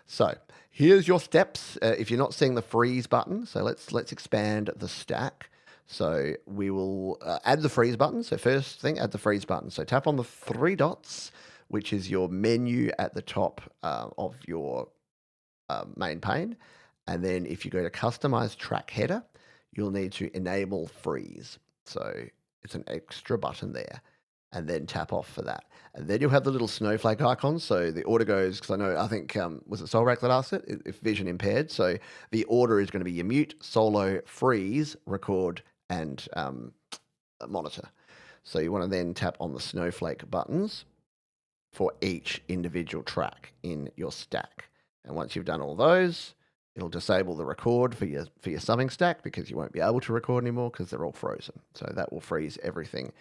[SPEAKER 2] So here's your steps. If you're not seeing the freeze button, so let's expand the stack. So we will add the freeze button. So first thing, add the freeze button. So tap on the three dots, which is your menu at the top of your main pane. And then if you go to customize track header, you'll need to enable freeze. So it's an extra button there. And then tap off for that. And then you'll have the little snowflake icon. So the order goes, because I think, was it Solrak that asked it? If vision impaired. So the order is going to be your mute, solo, freeze, record, and monitor. So you want to then tap on the snowflake buttons for each individual track in your stack. And once you've done all those, it'll disable the record for your summing stack, because you won't be able to record anymore because they're all frozen. So that will freeze everything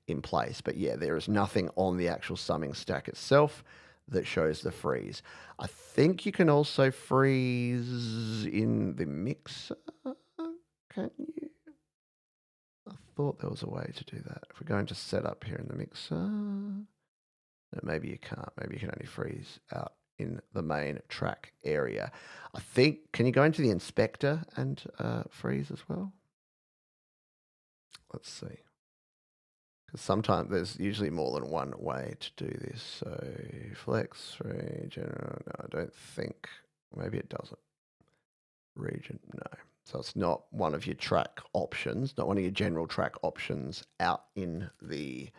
[SPEAKER 2] in place. But yeah, there is nothing on the actual summing stack itself that shows the freeze. I think you can also freeze in the mixer. Can you? I thought there was a way to do that. If we go into setup here in the mixer, no, maybe you can't. Maybe you can only freeze out in the main track area. I think, can you go into the inspector and freeze as well? Let's see. Because sometimes there's usually more than one way to do this. So flex, general, no, I don't think, maybe it doesn't. Region, no. So it's not one of your track options, not one of your general track options out in the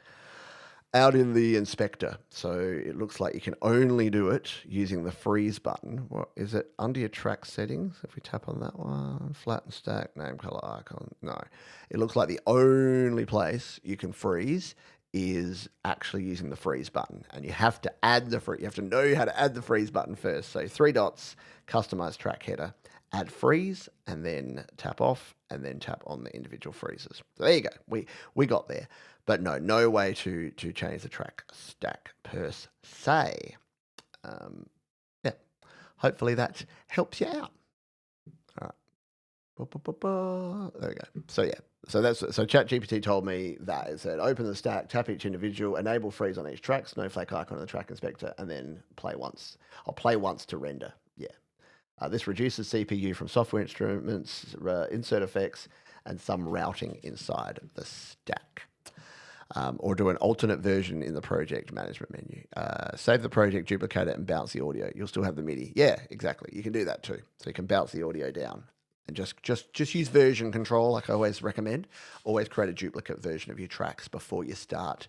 [SPEAKER 2] inspector. So it looks like you can only do it using the freeze button. What is it? Under your track settings, if we tap on that one, flatten stack, name, color, icon. No, it looks like the only place you can freeze is actually using the freeze button, and you have to add the you have to know how to add the freeze button first. So 3 dots, customize track header, add freeze, and then tap off, and then tap on the individual freezes. So there you go. We got there. But no way to change the track stack per se. Yeah, hopefully that helps you out. All right. There we go. So yeah, so ChatGPT told me that it said open the stack, tap each individual, enable freeze on each track, snowflake icon in the track inspector, and then play once. I'll play once to render. Yeah. This reduces CPU from software instruments, insert effects, and some routing inside the stack. Or do an alternate version in the project management menu. Save the project, duplicate it, and bounce the audio. You'll still have the MIDI. Yeah, exactly. You can do that too. So you can bounce the audio down. And just use version control, like I always recommend. Always create a duplicate version of your tracks before you start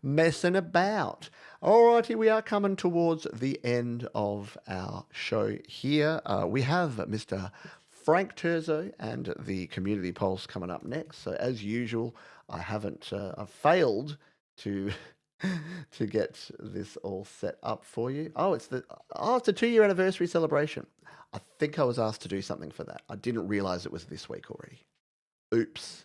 [SPEAKER 2] messing about. Alrighty, we are coming towards the end of our show here. We have Mr. Frank Terzo and the Community Pulse coming up next. So as usual, I've failed to get this all set up for you. It's a 2-year anniversary celebration. I think I was asked to do something for that. I didn't realize it was this week already. Oops.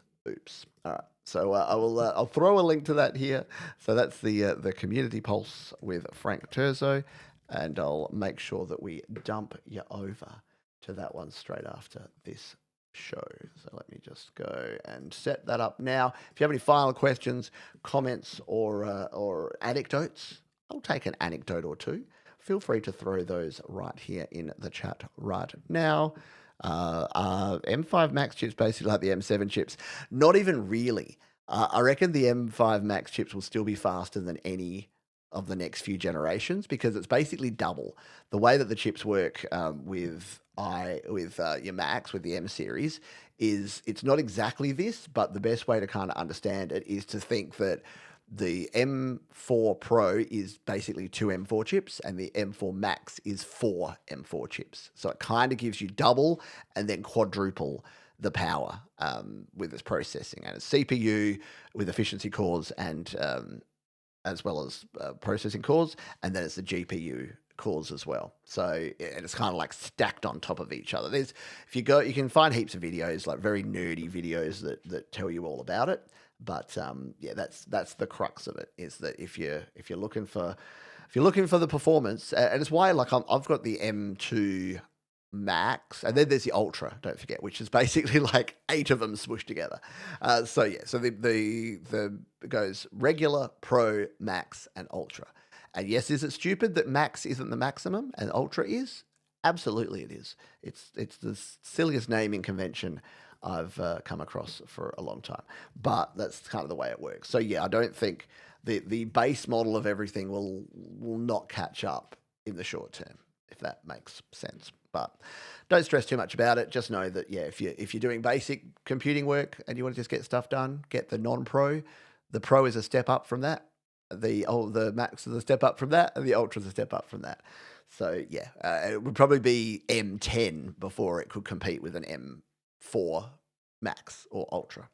[SPEAKER 2] All right. So I'll throw a link to that here. So that's the Community Pulse with Frank Terzo, and I'll make sure that we dump you over to that one straight after this show. So let me just go and set that up now. If you have any final questions, comments, or anecdotes, I'll take an anecdote or two. Feel free to throw those right here in the chat right now. M5 Max chips basically like the M7 chips? Not even really. I reckon the M5 Max chips will still be faster than any of the next few generations, because it's basically double. The way that the chips work with your Macs, with the M series, is it's not exactly this, but the best way to kind of understand it is to think that the M4 Pro is basically 2 M4 chips, and the M4 Max is 4 M4 chips. So it kind of gives you double and then quadruple the power with its processing, and its CPU with efficiency cores and as well as processing cores, and then it's the GPU cores as well. So and it's kind of like stacked on top of each other. You can find heaps of videos, like very nerdy videos that tell you all about it. But yeah, that's the crux of it, is that if you're looking for the performance, and it's why, like, I've got the M2 Max, and then there's the Ultra, don't forget, which is basically like 8 of them smooshed together. So the goes regular, Pro, Max, and Ultra. And yes, is it stupid that Max isn't the maximum and Ultra is? Absolutely it is. It's the silliest naming convention I've come across for a long time. But that's kind of the way it works. So yeah, I don't think the base model of everything will not catch up in the short term, if that makes sense. But don't stress too much about it. Just know that, yeah, if you're doing basic computing work and you want to just get stuff done, get the non-Pro. The Pro is a step up from that. The Max is a step up from that, and the Ultra is a step up from that. So yeah, it would probably be M10 before it could compete with an M4 Max or Ultra.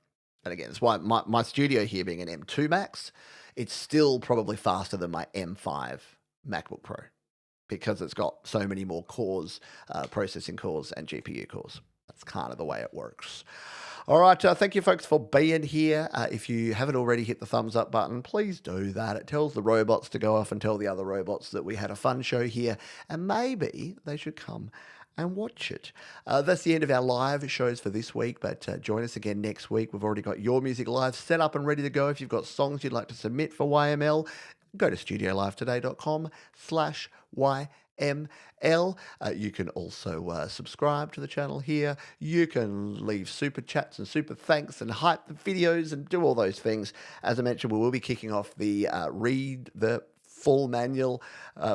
[SPEAKER 2] And again, that's why my studio here being an M2 Max, it's still probably faster than my M5 MacBook Pro because it's got so many more cores, processing cores and GPU cores. That's kind of the way it works. All right, thank you folks for being here. If you haven't already hit the thumbs up button, please do that. It tells the robots to go off and tell the other robots that we had a fun show here, and maybe they should come and watch it. That's the end of our live shows for this week, but join us again next week. We've already got Your Music Live set up and ready to go. If you've got songs you'd like to submit for YML, go to studiolivetoday.com/YML. You can also subscribe to the channel here. You can leave super chats and super thanks and hype the videos and do all those things. As I mentioned, we will be kicking off the Read the Full Manual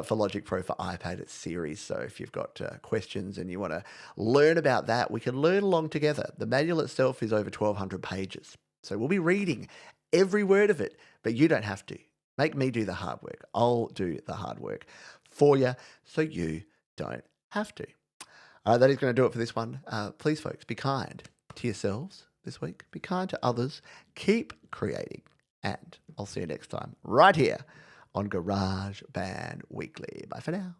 [SPEAKER 2] for Logic Pro for iPad series. So if you've got questions and you want to learn about that, we can learn along together. The manual itself is over 1,200 pages. So we'll be reading every word of it, but you don't have to. Make me do the hard work. I'll do the hard work for you so you don't have to. All right, that is going to do it for this one. Please, folks, be kind to yourselves this week. Be kind to others. Keep creating. And I'll see you next time right here on GarageBand Weekly. Bye for now.